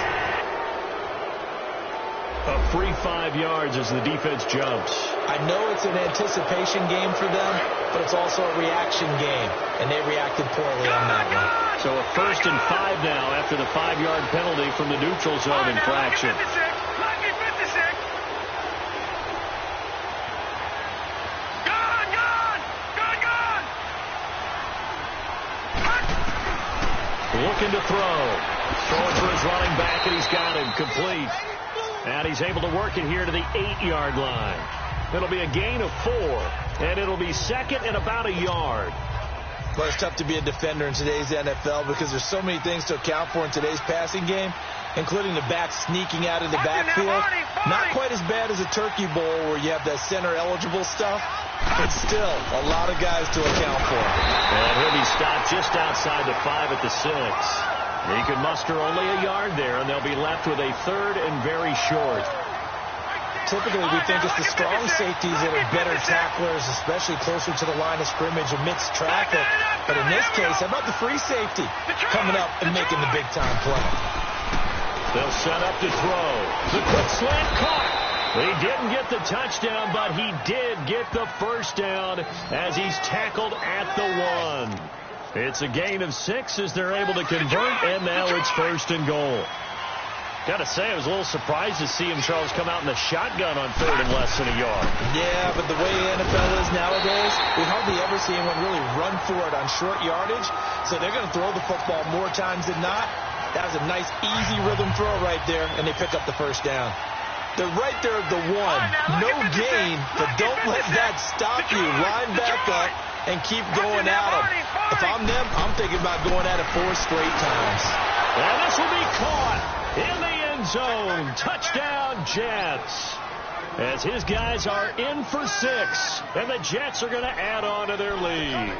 A free 5 yards as the defense jumps. I know it's an anticipation game for them, but it's also a reaction game, and they reacted poorly on that one. So a 1st and 5 now after the 5-yard penalty from the neutral zone infraction. Lucky 56. Looking to throw. Throwing for his running back, and he's got him complete. And he's able to work it here to the 8-yard line. It'll be a gain of 4, and it'll be 2nd and about a yard. Well, it's tough to be a defender in today's NFL because there's so many things to account for in today's passing game, including the back sneaking out of the backfield. Not quite as bad as a turkey bowl where you have that center-eligible stuff, but still a lot of guys to account for. And he'll be stopped just outside the 5 at the 6. He can muster only a yard there, and they'll be left with a 3rd and very short. Typically, we think it's the strong safeties that are better tacklers, especially closer to the line of scrimmage amidst traffic. But in this case, how about the free safety coming up and making the big-time play? They'll set up to throw. The quick slant caught. He didn't get the touchdown, but he did get the first down as he's tackled at the 1. It's a gain of 6 as they're able to convert, and now it's 1st and goal. Got to say, I was a little surprised to see him, Charles, come out in the shotgun on 3rd and less than a yard. Yeah, but the way the NFL is nowadays, we hardly ever see anyone really run for it on short yardage. So they're going to throw the football more times than not. That was a nice, easy rhythm throw right there, and they pick up the first down. They're right there at the 1. No gain, but don't let that stop you. Line back up and keep going at them. If I'm them, I'm thinking about going at it 4 straight times. And this will be caught in the end zone. Touchdown, Jets. As his guys are in for 6, and the Jets are going to add on to their lead.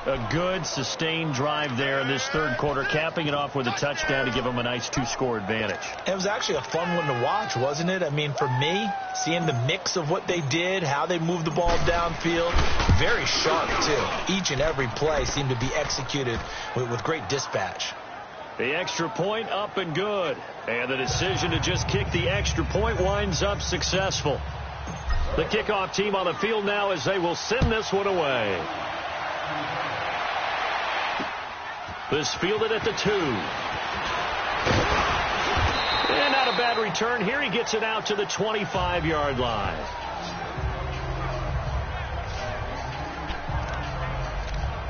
A good, sustained drive there in this 3rd quarter, capping it off with a touchdown to give them a nice 2-score advantage. It was actually a fun one to watch, wasn't it? I mean, for me, seeing the mix of what they did, how they moved the ball downfield, very sharp, too. Each and every play seemed to be executed with great dispatch. The extra point up and good. And the decision to just kick the extra point winds up successful. The kickoff team on the field now as they will send this one away. This fielded at the 2. And not a bad return here. He gets it out to the 25-yard line.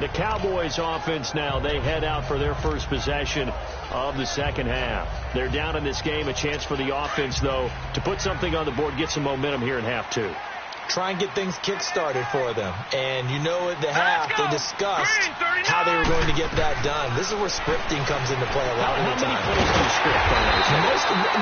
The Cowboys offense now, they head out for their first possession of the second half. They're down in this game. A chance for the offense, though, to put something on the board, get some momentum here in half 2. try and get things kick-started for them. And you know at the half, they discussed how they were going to get that done. This is where scripting comes into play a lot of the time.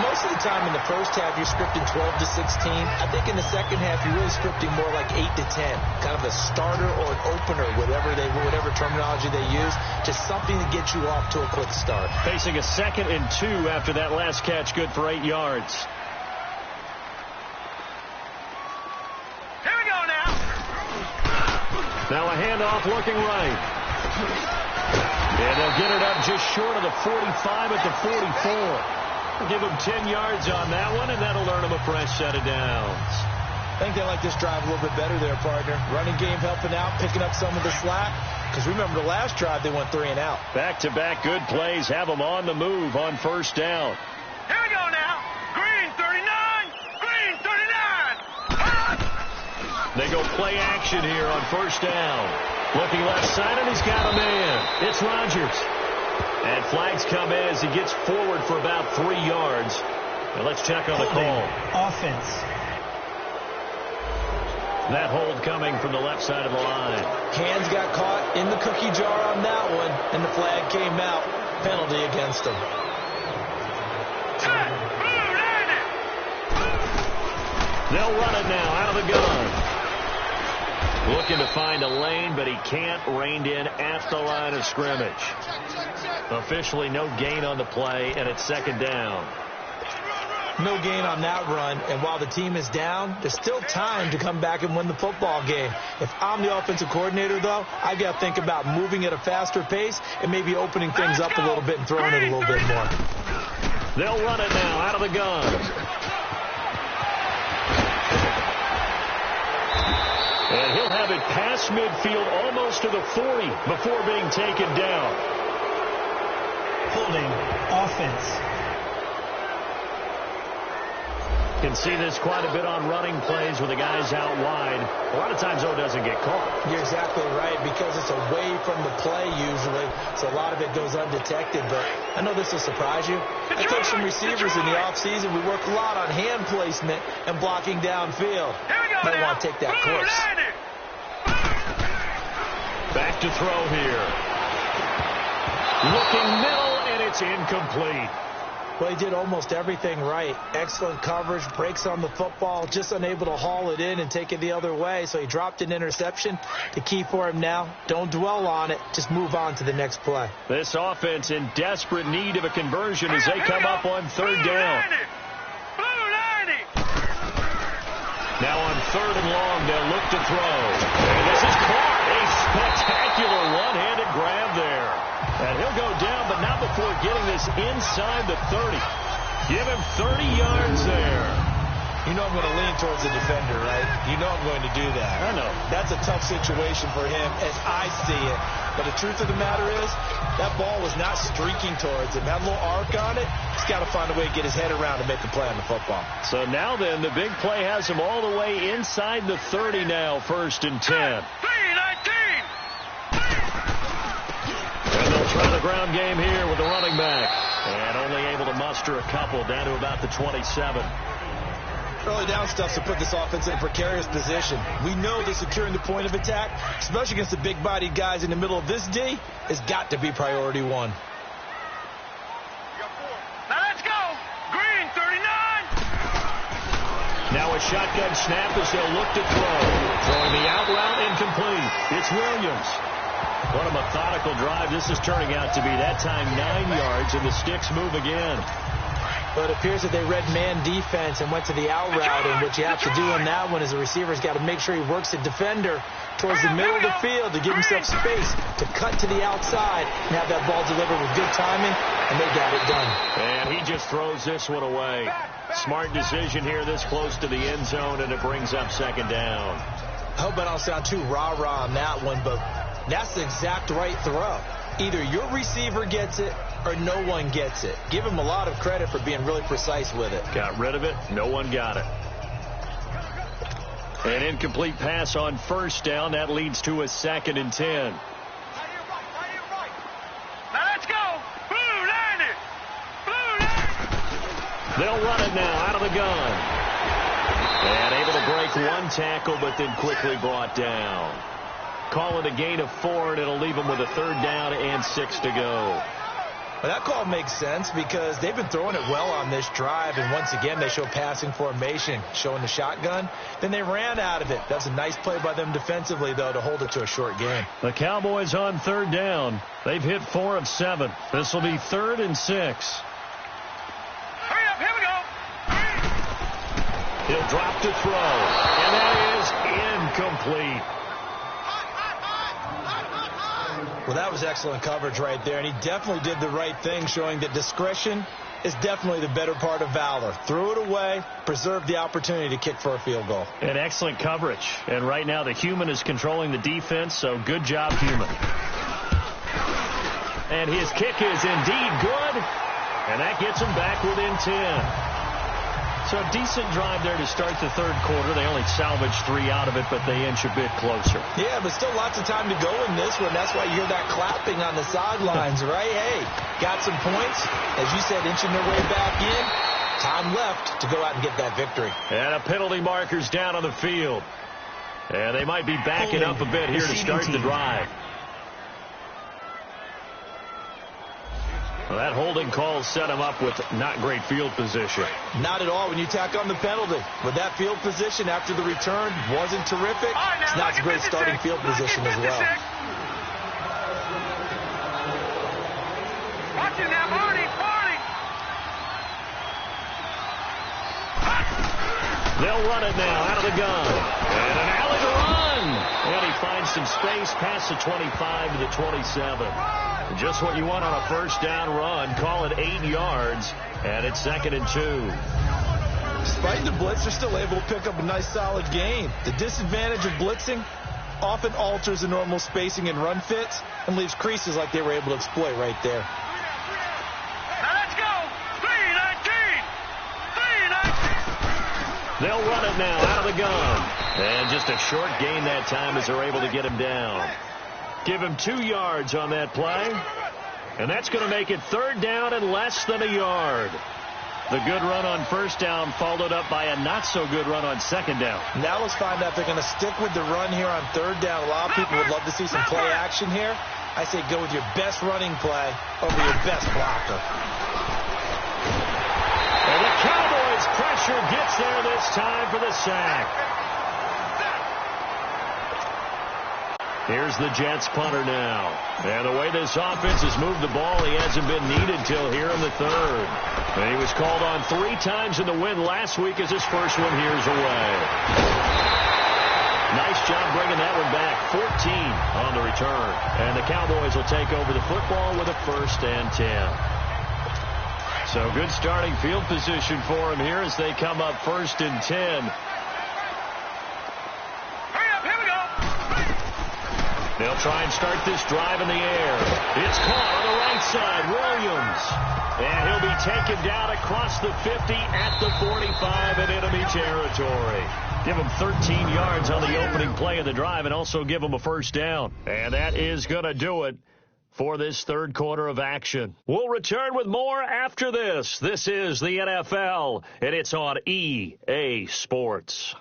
Most of the time in the first half, you're scripting 12 to 16. I think in the second half, you're really scripting more like 8 to 10. Kind of a starter or an opener, whatever terminology they use. Just something to get you off to a quick start. Facing a 2nd and 2 after that last catch, good for 8 yards. Here we go now. Now a handoff looking right. And they'll get it up just short of the 45 at the 44. We'll give them 10 yards on that one, and that'll earn them a fresh set of downs. I think they like this drive a little bit better there, partner. Running game helping out, picking up some of the slack. Because remember, the last drive, they went 3 and out. Back-to-back good plays have them on the move on first down. Here we go now. Green 39. Green 39. They go play action here on first down. Looking left side, and he's got a man. It's Rodgers. And flags come in as he gets forward for about 3 yards. Now let's check on the call. Offense. That hold coming from the left side of the line. Hands got caught in the cookie jar on that one, and the flag came out. Penalty against him. They'll run it now out of the gun. Looking to find a lane, but he can't. Reined in at the line of scrimmage. Officially no gain on the play, and it's 2nd down. No gain on that run, and while the team is down, there's still time to come back and win the football game. If I'm the offensive coordinator, though, I've got to think about moving at a faster pace and maybe opening things up a little bit and throwing it a little bit more. They'll run it now out of the gun. And he'll have it past midfield almost to the 40 before being taken down. Holding. Offense. Can see this quite a bit on running plays with the guys out wide. A lot of times, though, it doesn't get caught. You're exactly right, because it's away from the play usually, so a lot of it goes undetected. But I know this will surprise you. I coach some receivers in the offseason. We work a lot on hand placement and blocking downfield. Might want to take that course. Back to throw here. Looking middle, and it's incomplete. Well, he did almost everything right. Excellent coverage, breaks on the football, just unable to haul it in and take it the other way. So he dropped an interception. The key for him now, don't dwell on it. Just move on to the next play. This offense in desperate need of a conversion as they come up on 3rd down. Now on 3rd and long, they'll look to throw. And this is caught. A spectacular one-handed grab there. And he'll go down, but not before getting this inside the 30. Give him 30 yards there. You know I'm going to lean towards the defender, right? You know I'm going to do that. I know. That's a tough situation for him as I see it. But the truth of the matter is, that ball was not streaking towards him. That little arc on it, he's got to find a way to get his head around and make a play on the football. So now then, the big play has him all the way inside the 30 now, 1st and 10. Try the ground game here with the running back. And only able to muster a couple down to about the 27. Early down stuff to put this offense in a precarious position. We know that securing the point of attack, especially against the big-bodied guys in the middle of this D, has got to be priority 1. Now let's go. Green 39. Now a shotgun snap as they'll look to throw. Throwing the out route incomplete. It's Williams. What a methodical drive this is turning out to be. That time 9 yards, and the sticks move again. But it appears that they read man defense and went to the out route, and what you have to do in that one is the receiver's got to make sure he works the defender towards the middle of the field to give himself space to cut to the outside and have that ball delivered with good timing, and they got it done. And he just throws this one away. Smart decision here this close to the end zone, and it brings up 2nd down. I hope I don't sound too rah-rah on that one, but that's the exact right throw. Either your receiver gets it or no one gets it. Give him a lot of credit for being really precise with it. Got rid of it. No one got it. An incomplete pass on 1st down. That leads to a 2nd and 10. Now let's go. Blue line it. Blue line. They'll run it now out of the gun. And able to break break one tackle, but then quickly brought down. Call it a gain of 4, and it'll leave them with a 3rd down and 6 to go. Well, that call makes sense because they've been throwing it well on this drive, and once again they show passing formation, showing the shotgun. Then they ran out of it. That's a nice play by them defensively, though, to hold it to a short gain. The Cowboys on 3rd down. They've hit 4 of 7. This will be 3rd and 6. Hurry up, here we go. He'll drop to throw, and that is incomplete. Well, that was excellent coverage right there, and he definitely did the right thing, showing that discretion is definitely the better part of valor. Threw it away, preserved the opportunity to kick for a field goal. And excellent coverage. And right now the human is controlling the defense, so good job, human. And his kick is indeed good, and that gets him back within 10. So a decent drive there to start the 3rd quarter. They only salvaged 3 out of it, but they inch a bit closer. Yeah, but still lots of time to go in this one. That's why you hear that clapping on the sidelines, right? Hey, got some points. As you said, inching their way back in. Time left to go out and get that victory. And a penalty marker's down on the field. And they might be backing up a bit here to start the drive. Well, that holding call set him up with not great field position. Not at all when you tack on the penalty. With that field position after the return wasn't terrific. It's not a great starting field position as well. Watch it now, Marty. They'll run it now out of the gun. And an alley to run. And he finds some space past the 25 to the 27. Just what you want on a 1st down run. Call it 8 yards. And it's 2nd and 2. Despite the blitz, they're still able to pick up a nice solid gain. The disadvantage of blitzing often alters the normal spacing and run fits and leaves creases like they were able to exploit right there. Now let's go. 3-19. They'll run it now out of the gun. And just a short gain that time as they're able to get him down. Give him 2 yards on that play. And that's going to make it 3rd down and less than a yard. The good run on 1st down followed up by a not-so-good run on 2nd down. Now let's find out if they're going to stick with the run here on 3rd down. A lot of people would love to see some play action here. I say go with your best running play over your best blocker. And the Cowboys' pressure gets there this time for the sack. Here's the Jets punter now. And the way this offense has moved the ball, he hasn't been needed till here in the 3rd. And he was called on 3 times in the win last week as his first one here's away. Nice job bringing that one back. 14 on the return. And the Cowboys will take over the football with a 1st and 10. So good starting field position for him here as they come up 1st and 10. They'll try and start this drive in the air. It's caught on the right side. Williams. And he'll be taken down across the 50 at the 45 in enemy territory. Give him 13 yards on the opening play of the drive and also give him a 1st down. And that is going to do it for this 3rd quarter of action. We'll return with more after this. This is the NFL, and it's on EA Sports.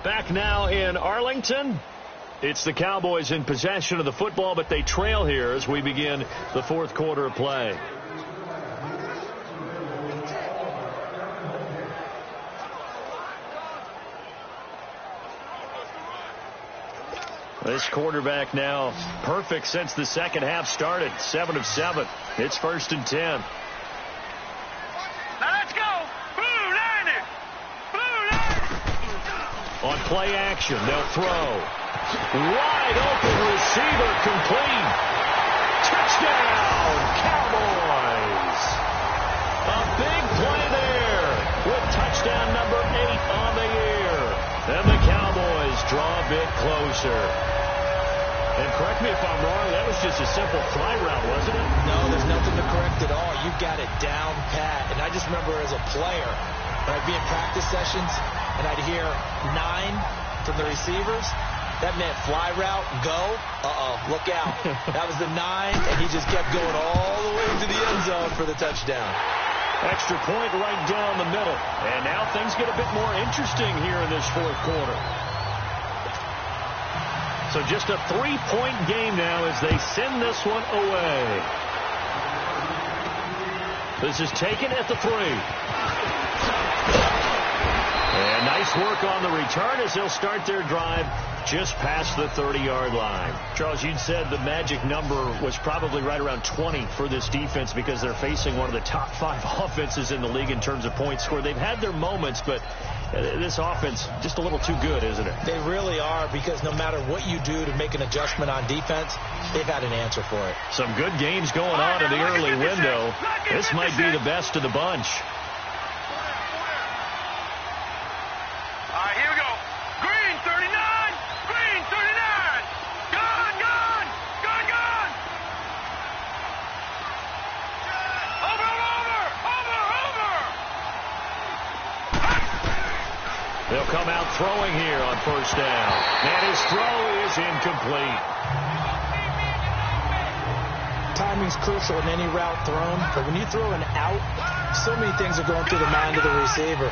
Back now in Arlington. It's the Cowboys in possession of the football, but they trail here as we begin the 4th quarter of play. This quarterback now perfect since the 2nd half started. 7 of 7. It's 1st and 10. Now let's go. Blue 90. On play action, they'll throw. Wide open receiver complete. Touchdown, Cowboys. A big play there with touchdown number 8 on the year. And the Cowboys draw a bit closer. And correct me if I'm wrong, that was just a simple fly route, wasn't it? No, there's nothing to correct at all. You got it down pat. And I just remember as a player, when I'd be in practice sessions and I'd hear 9 from the receivers, that meant fly route, go, look out. That was the 9, and he just kept going all the way to the end zone for the touchdown. Extra point right down the middle. And now things get a bit more interesting here in this fourth quarter. So just a 3-point game now as they send this one away. This is taken at the 3. And nice work on the return as they'll start their drive just past the 30-yard line. Charles, you'd said the magic number was probably right around 20 for this defense because they're facing one of the top 5 offenses in the league in terms of points scored. They've had their moments, but this offense just a little too good, isn't it? They really are, because no matter what you do to make an adjustment on defense, they've had an answer for it. Some good games going on in the early window. This might be the best of the bunch. They'll come out throwing here on first down. And his throw is incomplete. Timing's crucial in any route thrown, but when you throw an out, so many things are going through the mind of the receiver.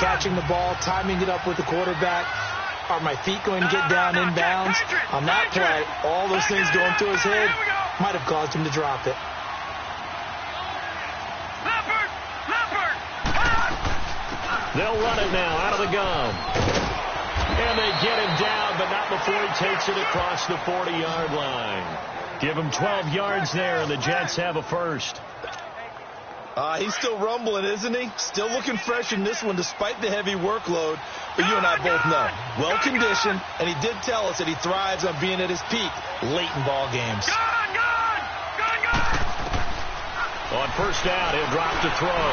Catching the ball, timing it up with the quarterback. Are my feet going to get down inbounds? On that play, all those things going through his head might have caused him to drop it. They'll run it now out of the gun. And they get him down, but not before he takes it across the 40-yard line. Give him 12 yards there, and the Jets have a first. He's still rumbling, isn't he? Still looking fresh in this one despite the heavy workload. But you and I both know, well-conditioned, and he did tell us that he thrives on being at his peak late in ball games. On first down, he'll drop to throw.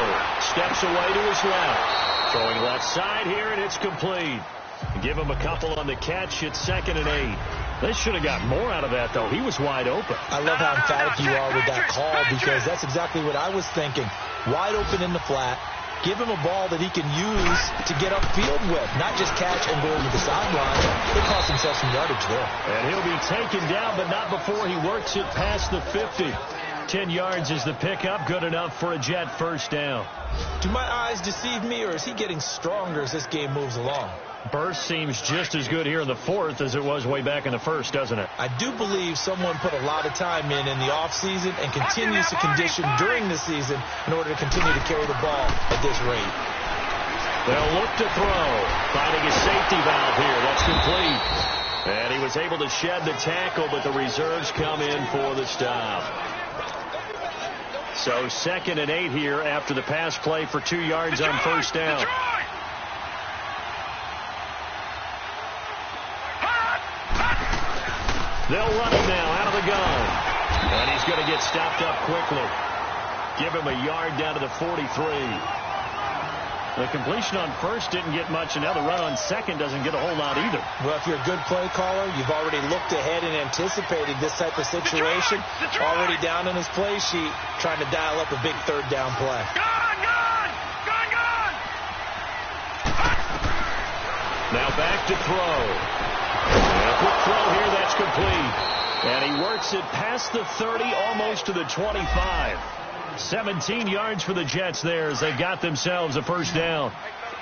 Steps away to his left. Throwing left side here, and it's complete. Give him a couple on the catch. It's 2nd and 8. They should have got more out of that, though. He was wide open. I love how emphatic you are with that call, because that's exactly what I was thinking. Wide open in the flat. Give him a ball that he can use to get upfield with, not just catch and go over the sideline. They cost himself some yardage there. And he'll be taken down, but not before he works it past the 50. 10 yards is the pickup. Good enough for a Jet first down. Do my eyes deceive me, or is he getting stronger as this game moves along? Burst seems just as good here in the fourth as it was way back in the first, doesn't it? I do believe someone put a lot of time in the offseason and continues to condition during the season in order to continue to carry the ball at this rate. They'll look to throw. Finding a safety valve here. That's complete. And he was able to shed the tackle, but the reserves come in for the stop. So 2nd and 8 here after the pass play for 2 yards on first down. They'll run it now out of the gun. And he's going to get stopped up quickly. Give him a yard down to the 43. The completion on first didn't get much, and now the run on second doesn't get a whole lot either. Well, if you're a good play caller, you've already looked ahead and anticipated this type of situation. Already down in his play sheet, trying to dial up a big third down play. Now back to throw. And a quick throw here, that's complete. And he works it past the 30, almost to the 25. 17 yards for the Jets there as they got themselves a first down.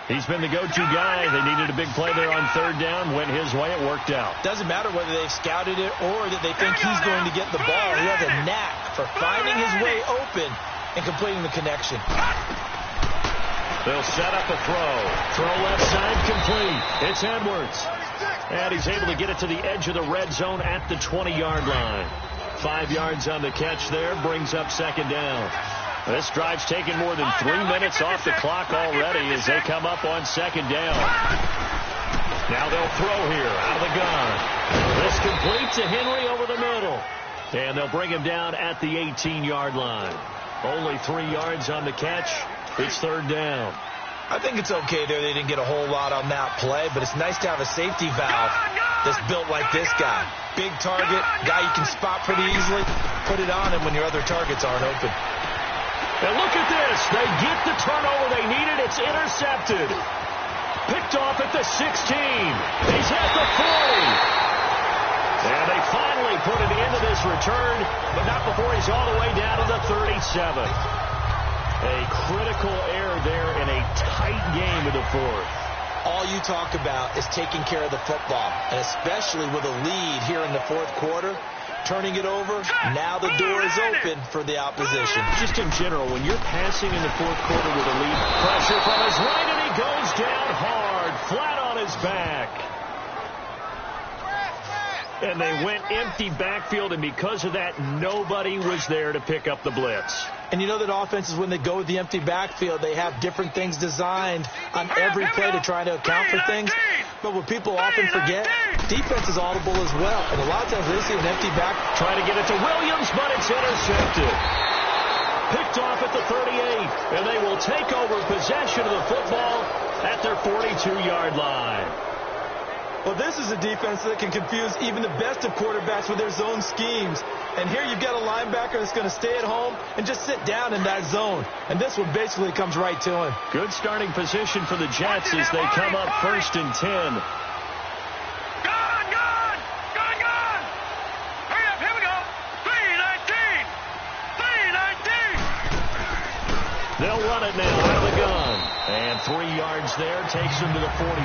He's been the go-to guy. They needed a big play there on third down. Went his way. It worked out. Doesn't matter whether they've scouted it or that they think he's going to get the ball. He has a knack for finding his way open and completing the connection. They'll set up a throw. Throw left side complete. It's Edwards. And he's able to get it to the edge of the red zone at the 20-yard line. 5 yards on the catch there. Brings up second down. This drive's taken more than 3 minutes off the clock already as they come up on second down. Now they'll throw here out of the gun. This complete to Henry over the middle. And they'll bring him down at the 18-yard line. Only 3 yards on the catch. It's third down. I think it's okay there. They didn't get a whole lot on that play, but it's nice to have a safety valve that's built like this guy. Big target, guy you can spot pretty easily. Put it on him when your other targets aren't open. And look at this. They get the turnover they needed. It's intercepted. Picked off at the 16. He's at the 40. And they finally put an end to this return, but not before he's all the way down to the 37. A critical error there in a tight game in the fourth. All you talk about is taking care of the football, and especially with a lead here in the fourth quarter, turning it over, now the door is open for the opposition. Just in general, when you're passing in the fourth quarter with a lead, pressure from his right, and he goes down hard, flat on his back. And they went empty backfield, and because of that, nobody was there to pick up the blitz. And you know that offenses, when they go with the empty backfield, they have different things designed on every play to try to account for things. But what people often forget, defense is audible as well. And a lot of times they see an empty back. Trying to get it to Williams, but it's intercepted. Picked off at the 38, and they will take over possession of the football at their 42-yard line. Well, this is a defense that can confuse even the best of quarterbacks with their zone schemes. And here you've got a linebacker that's going to stay at home and just sit down in that zone. And this one basically comes right to him. Good starting position for the Jets as they come up 1st and 10. Gone! Hurry up, here we go. 3-19. They'll run it now out of the gun. And 3 yards there takes them to the 45.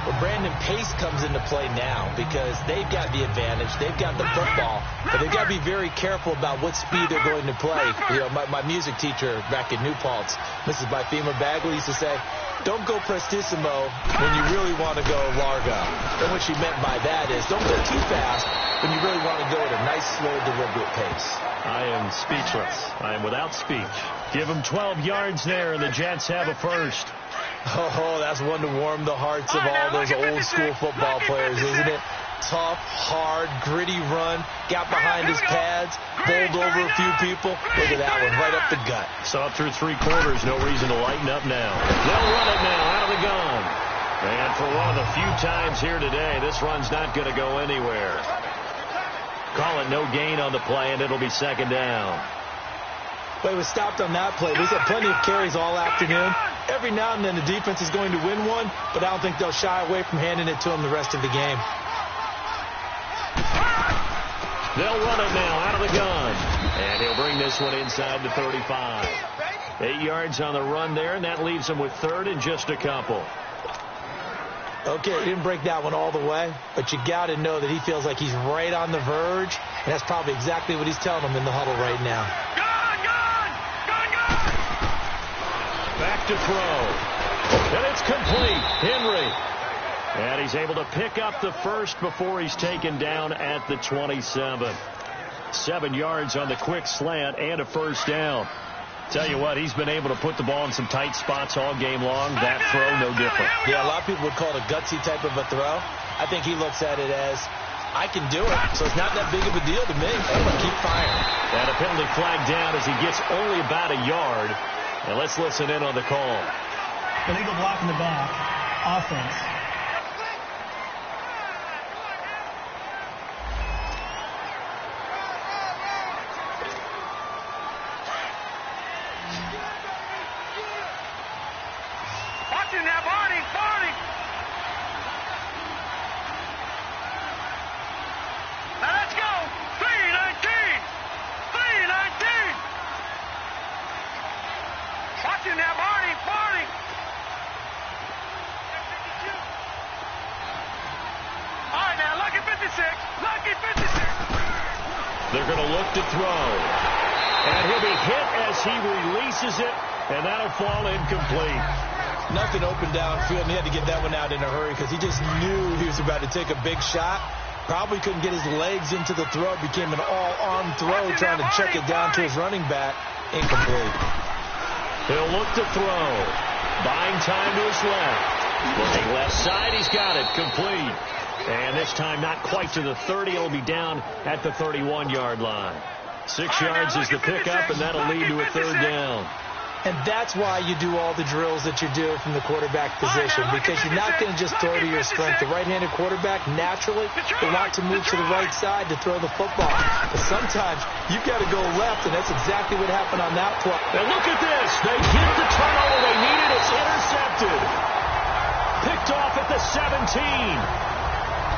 Well, Brandon, pace comes into play now because they've got the advantage. They've got the football, but they've got to be very careful about what speed they're going to play. You know, my music teacher back in New Paltz, Mrs. Byfema Bagley, used to say, don't go prestissimo when you really want to go largo. And what she meant by that is don't go too fast when you really want to go at a nice, slow, deliberate pace. I am speechless. I am without speech. Give them 12 yards there, and the Jets have a first. Oh, that's one to warm the hearts of all those old-school football players, isn't it? Tough, hard, gritty run, got behind his pads, bowled over a few people. Look at that one, right up the gut. Saw through 3 quarters, no reason to lighten up now. They'll run it now out of the gun. And for one of the few times here today, this run's not going to go anywhere. Call it no gain on the play, and it'll be 2nd down. But it was stopped on that play. He's had plenty of carries all afternoon. Every now and then the defense is going to win one, but I don't think they'll shy away from handing it to him the rest of the game. They'll run it now out of the gun. And he'll bring this one inside the 35. 8 yards on the run there, and that leaves him with 3rd and just a couple. Okay, he didn't break that one all the way, but you got to know that he feels like he's right on the verge, and that's probably exactly what he's telling them in the huddle right now. Back to throw. And it's complete. Henry. And he's able to pick up the first before he's taken down at the 27. 7 yards on the quick slant and a first down. Tell you what, he's been able to put the ball in some tight spots all game long. That throw, no different. Yeah, a lot of people would call it a gutsy type of a throw. I think he looks at it as, I can do it, so it's not that big of a deal to me. I'm going to keep firing. And a penalty flag down as he gets only about a yard. And let's listen in on the call. Illegal block in the back. Offense. Watching now, Barney. Now let's go. 3-19. Watching now, Barney. All right, now, lucky 56. They're going to look to throw. And he'll be hit as he releases it, and that'll fall incomplete. Nothing open downfield, and he had to get that one out in a hurry because he just knew he was about to take a big shot. Probably couldn't get his legs into the throw. Became an all-arm throw trying to check it down to his running back. Incomplete. He'll look to throw. Buying time to his left. Looking left side, he's got it. Complete. And this time not quite to the 30. It'll be down at the 31-yard line. 6 yards is the pickup, and that'll lead to a 3rd down. And that's why you do all the drills that you do from the quarterback position, because you're not going to just throw to your strength. The right-handed quarterback, naturally, will want to move to the right side to throw the football. But sometimes you've got to go left, and that's exactly what happened on that play. And look at this. They get the turnover they needed. It's intercepted. Picked off at the 17.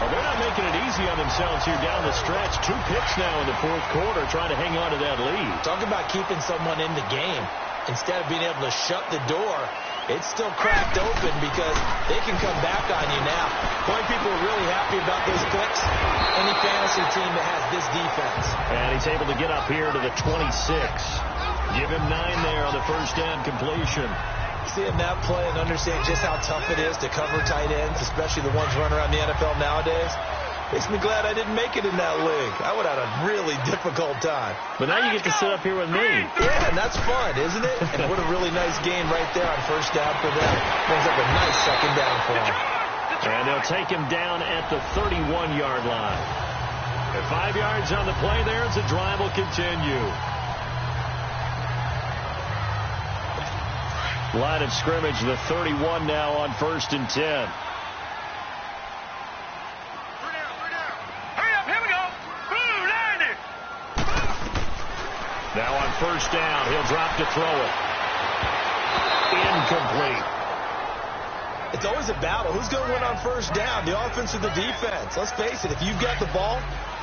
Well, they're not making it easy on themselves here down the stretch. 2 picks now in the fourth quarter, trying to hang on to that lead. Talk about keeping someone in the game. Instead of being able to shut the door, it's still cracked open because they can come back on you now. Boy, people are really happy about those clicks. Any fantasy team that has this defense. And he's able to get up here to the 26. Give him 9 there on the first down completion. Seeing that play and understand just how tough it is to cover tight ends, especially the ones running around the NFL nowadays, makes me glad I didn't make it in that league. I would have had a really difficult time. But now you get to sit up here with me. Yeah, and that's fun, isn't it? And what a really nice game right there on first down for them. Brings up a nice second down for them. And they'll take him down at the 31-yard line. At 5 yards on the play there as the drive will continue. Line of scrimmage, the 31 now on 1st and 10. Now on first down, he'll drop to throw it. Incomplete. It's always a battle. Who's going to win on first down, the offense or the defense? Let's face it, if you've got the ball,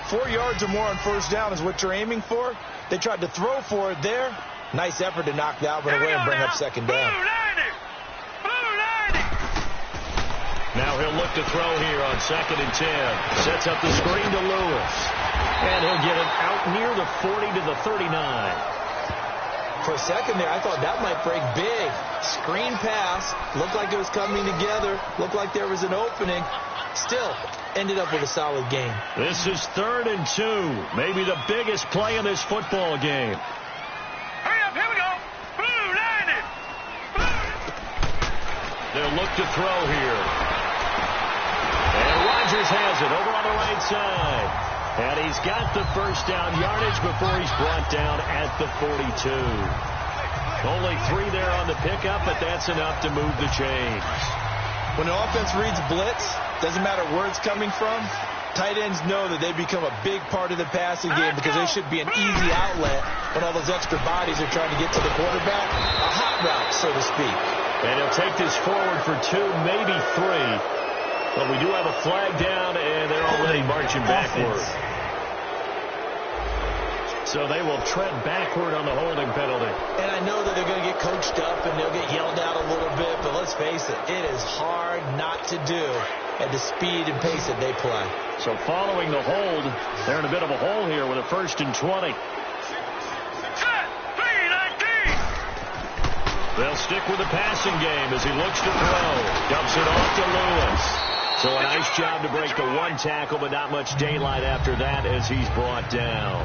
4 yards or more on first down is what you're aiming for. They tried to throw for it there. Nice effort to knock that one away and bring up second down. Now he'll look to throw here on 2nd and 10. Sets up the screen to Lewis. And he'll get it out near the 40 to the 39. For a second there, I thought that might break big. Screen pass. Looked like it was coming together. Looked like there was an opening. Still, ended up with a solid game. This is 3rd and 2. Maybe the biggest play in this football game. Hurry up, here we go. Blue, 90. They'll look to throw here. And Rodgers has it over on the right side. And he's got the first down yardage before he's brought down at the 42. Only 3 there on the pickup, but that's enough to move the chains. When an offense reads blitz, doesn't matter where it's coming from, tight ends know that they become a big part of the passing game because they should be an easy outlet when all those extra bodies are trying to get to the quarterback. A hot route, so to speak. And he'll take this forward for 2, maybe 3. But we do have a flag down, and they're already marching backwards. So they will tread backward on the holding penalty. And I know that they're going to get coached up and they'll get yelled out a little bit, but let's face it, it is hard not to do at the speed and pace that they play. So following the hold, they're in a bit of a hole here with a 1st and 20. They'll stick with the passing game as he looks to throw. Dumps it off to Lewis. So a nice job to break the 1 tackle, but not much daylight after that as he's brought down.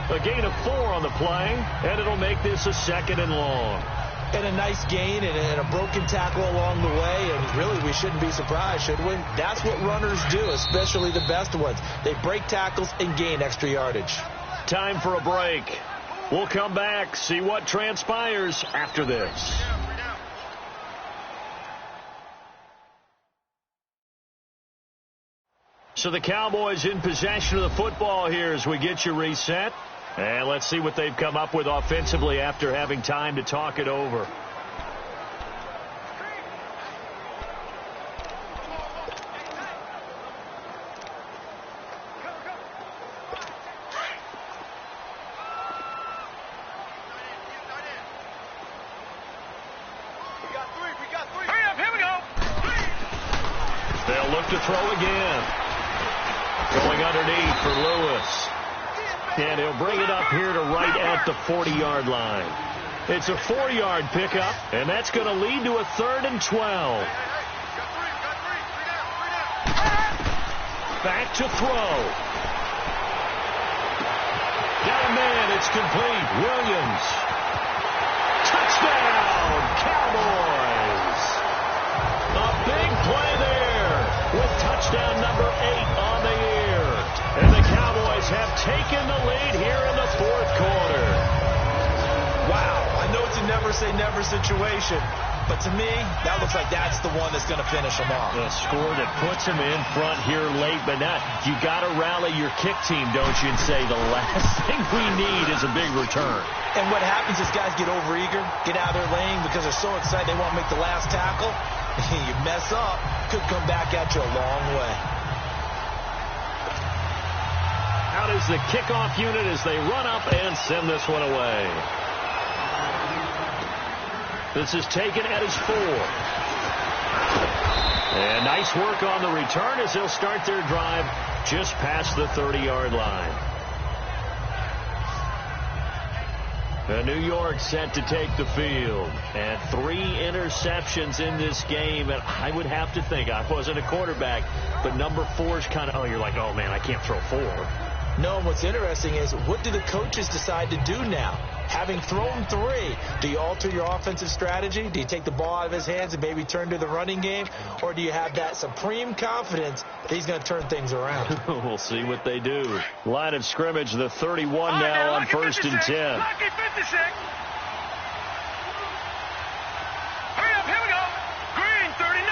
A gain of 4 on the play, and it'll make this a 2nd and long. And a nice gain and a broken tackle along the way, and really we shouldn't be surprised, should we? That's what runners do, especially the best ones. They break tackles and gain extra yardage. Time for a break. We'll come back, see what transpires after this. So the Cowboys in possession of the football here as we get you reset. And let's see what they've come up with offensively after having time to talk it over. Hurry up, here we go. They'll look to throw again. Going underneath for Lewis. And he'll bring it up here to right at the 40-yard line. It's a 4-yard pickup, and that's going to lead to a 3rd and 12. Back to throw. Got a man, it's complete. Williams. Touchdown, Cowboys. A big play there with touchdown number 8 on the year. And the Cowboys have taken the lead here in the fourth quarter. Wow, I know it's a never-say-never situation, but to me, that looks like that's the one that's going to finish them off. A score that puts them in front here late, but not. You got to rally your kick team, don't you, and say the last thing we need is a big return. And what happens is guys get overeager, get out of their lane because they're so excited they want to make the last tackle. You mess up, could come back at you a long way. Out is the kickoff unit as they run up and send this one away. This is taken at his 4. And nice work on the return as they'll start their drive just past the 30-yard line. New York set to take the field. And 3 interceptions in this game. And I would have to think, I wasn't a quarterback, but number 4 is kind of, you're like, oh, man, I can't throw 4. No, and what's interesting is, what do the coaches decide to do now? Having thrown 3, do you alter your offensive strategy? Do you take the ball out of his hands and maybe turn to the running game? Or do you have that supreme confidence that he's going to turn things around? We'll see what they do. Line of scrimmage, the 31 now on 1st and 10. Lucky 56. Hurry up, here we go. Green 39.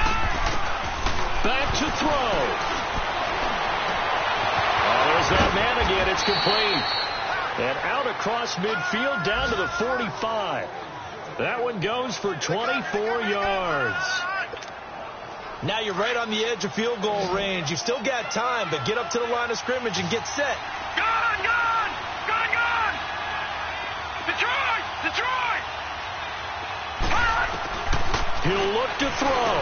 Back to throw. There's that man again. It's complete. And out across midfield down to the 45. That one goes for 24 yards. Now you're right on the edge of field goal range. You've still got time, but get up to the line of scrimmage and get set. Gone, gone, gone, gone. Detroit, Detroit. He'll look to throw.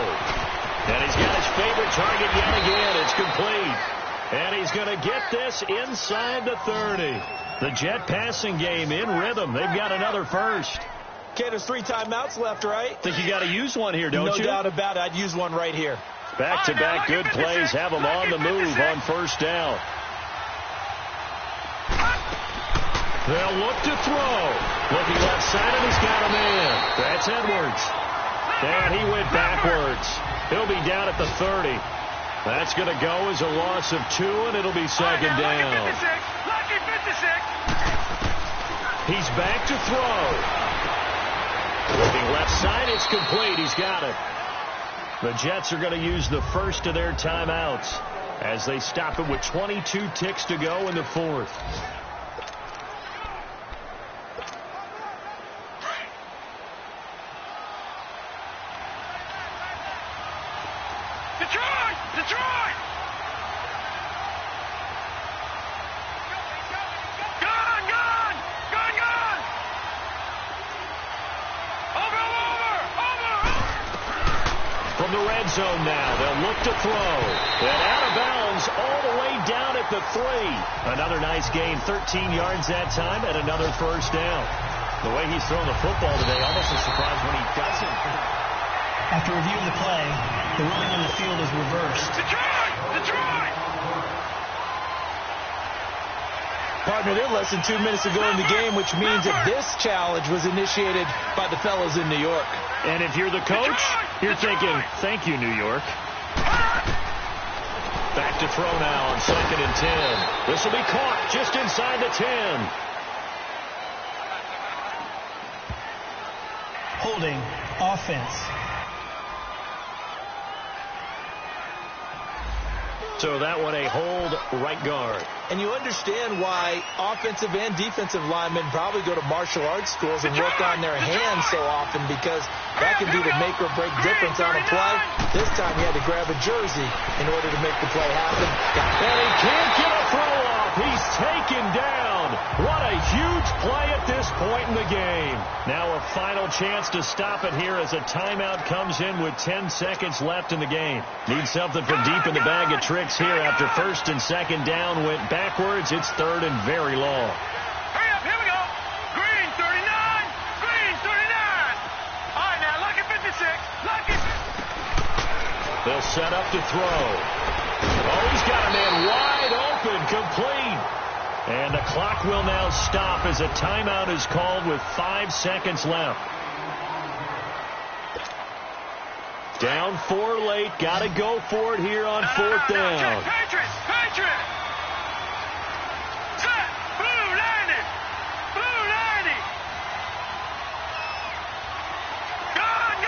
And he's got his favorite target yet again. It's complete. And he's going to get this inside the 30. The Jet passing game in rhythm. They've got another first. Okay, there's 3 timeouts left, right? Think you got to use one here, don't you? No doubt about it. I'd use one right here. Back-to-back good plays have them on the move on first down. They'll look to throw. Looking left side, and he's got him in. That's Edwards. And he went backwards. He'll be down at the 30. That's going to go as a loss of 2, and it'll be second down. Lucky 56. He's back to throw. Looking left side, it's complete. He's got it. The Jets are going to use the first of their timeouts as they stop it with 22 ticks to go in the 4th. Detroit, Detroit. Gone, gone, gone, gone. Over. From the red zone now, they'll look to throw. And out of bounds all the way down at the 3. Another nice gain, 13 yards that time, and another first down. The way he's thrown the football today, almost a surprise when he doesn't. After reviewing the play, the ruling on the field is reversed. Detroit, Detroit. Partner, they're less than 2 minutes to go in the game, which means that this challenge was initiated by the fellows in New York. And if you're the coach, you're thinking, thank you, New York. Back to throw now on 2nd and 10. This will be caught just inside the 10. Holding, offense. So that one a hold right guard. And you understand why offensive and defensive linemen probably go to martial arts schools and work on their hands so often, because that can be the make or break difference on a play. This time he had to grab a jersey in order to make the play happen. And he can't get a throw off. He's taken down. What a huge play at this point in the game. Now a final chance to stop it here as a timeout comes in with 10 seconds left in the game. Need something from deep in the bag of tricks here after 1st and 2nd down went backwards. It's 3rd and very long. Hurry up, here we go. Green 39. Green 39. All right, now, lucky 56. Lucky. They'll set up to throw. Oh, he's got a man wide open, complete. And the clock will now stop as a timeout is called with 5 seconds left. Down 4 late. Got to go for it here on 4th down. Patriot. Set. Blue 90. Blue 90. Gone.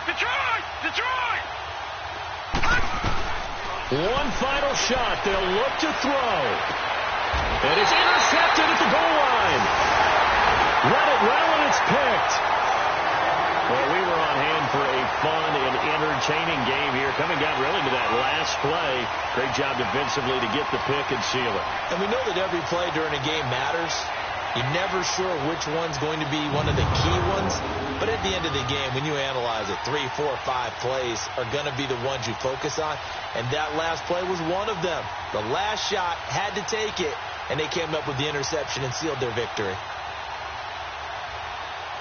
Detroit. One final shot. They'll look to throw. And it's intercepted at the goal line. Let it roll, and it's picked. Well, we were on hand for a fun and entertaining game here, coming down really to that last play. Great job defensively to get the pick and seal it. And we know that every play during a game matters. You're never sure which one's going to be one of the key ones. But at the end of the game, when you analyze it, 3, 4, 5 plays are going to be the ones you focus on. And that last play was one of them. The last shot had to take it, and they came up with the interception and sealed their victory.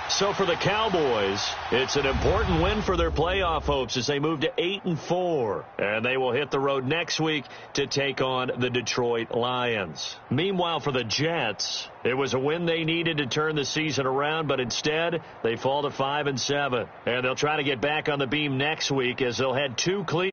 So for the Cowboys, it's an important win for their playoff hopes as they move to 8-4. And they will hit the road next week to take on the Detroit Lions. Meanwhile, for the Jets, it was a win they needed to turn the season around, but instead they fall to 5-7. And they'll try to get back on the beam next week as they'll head to Cleveland.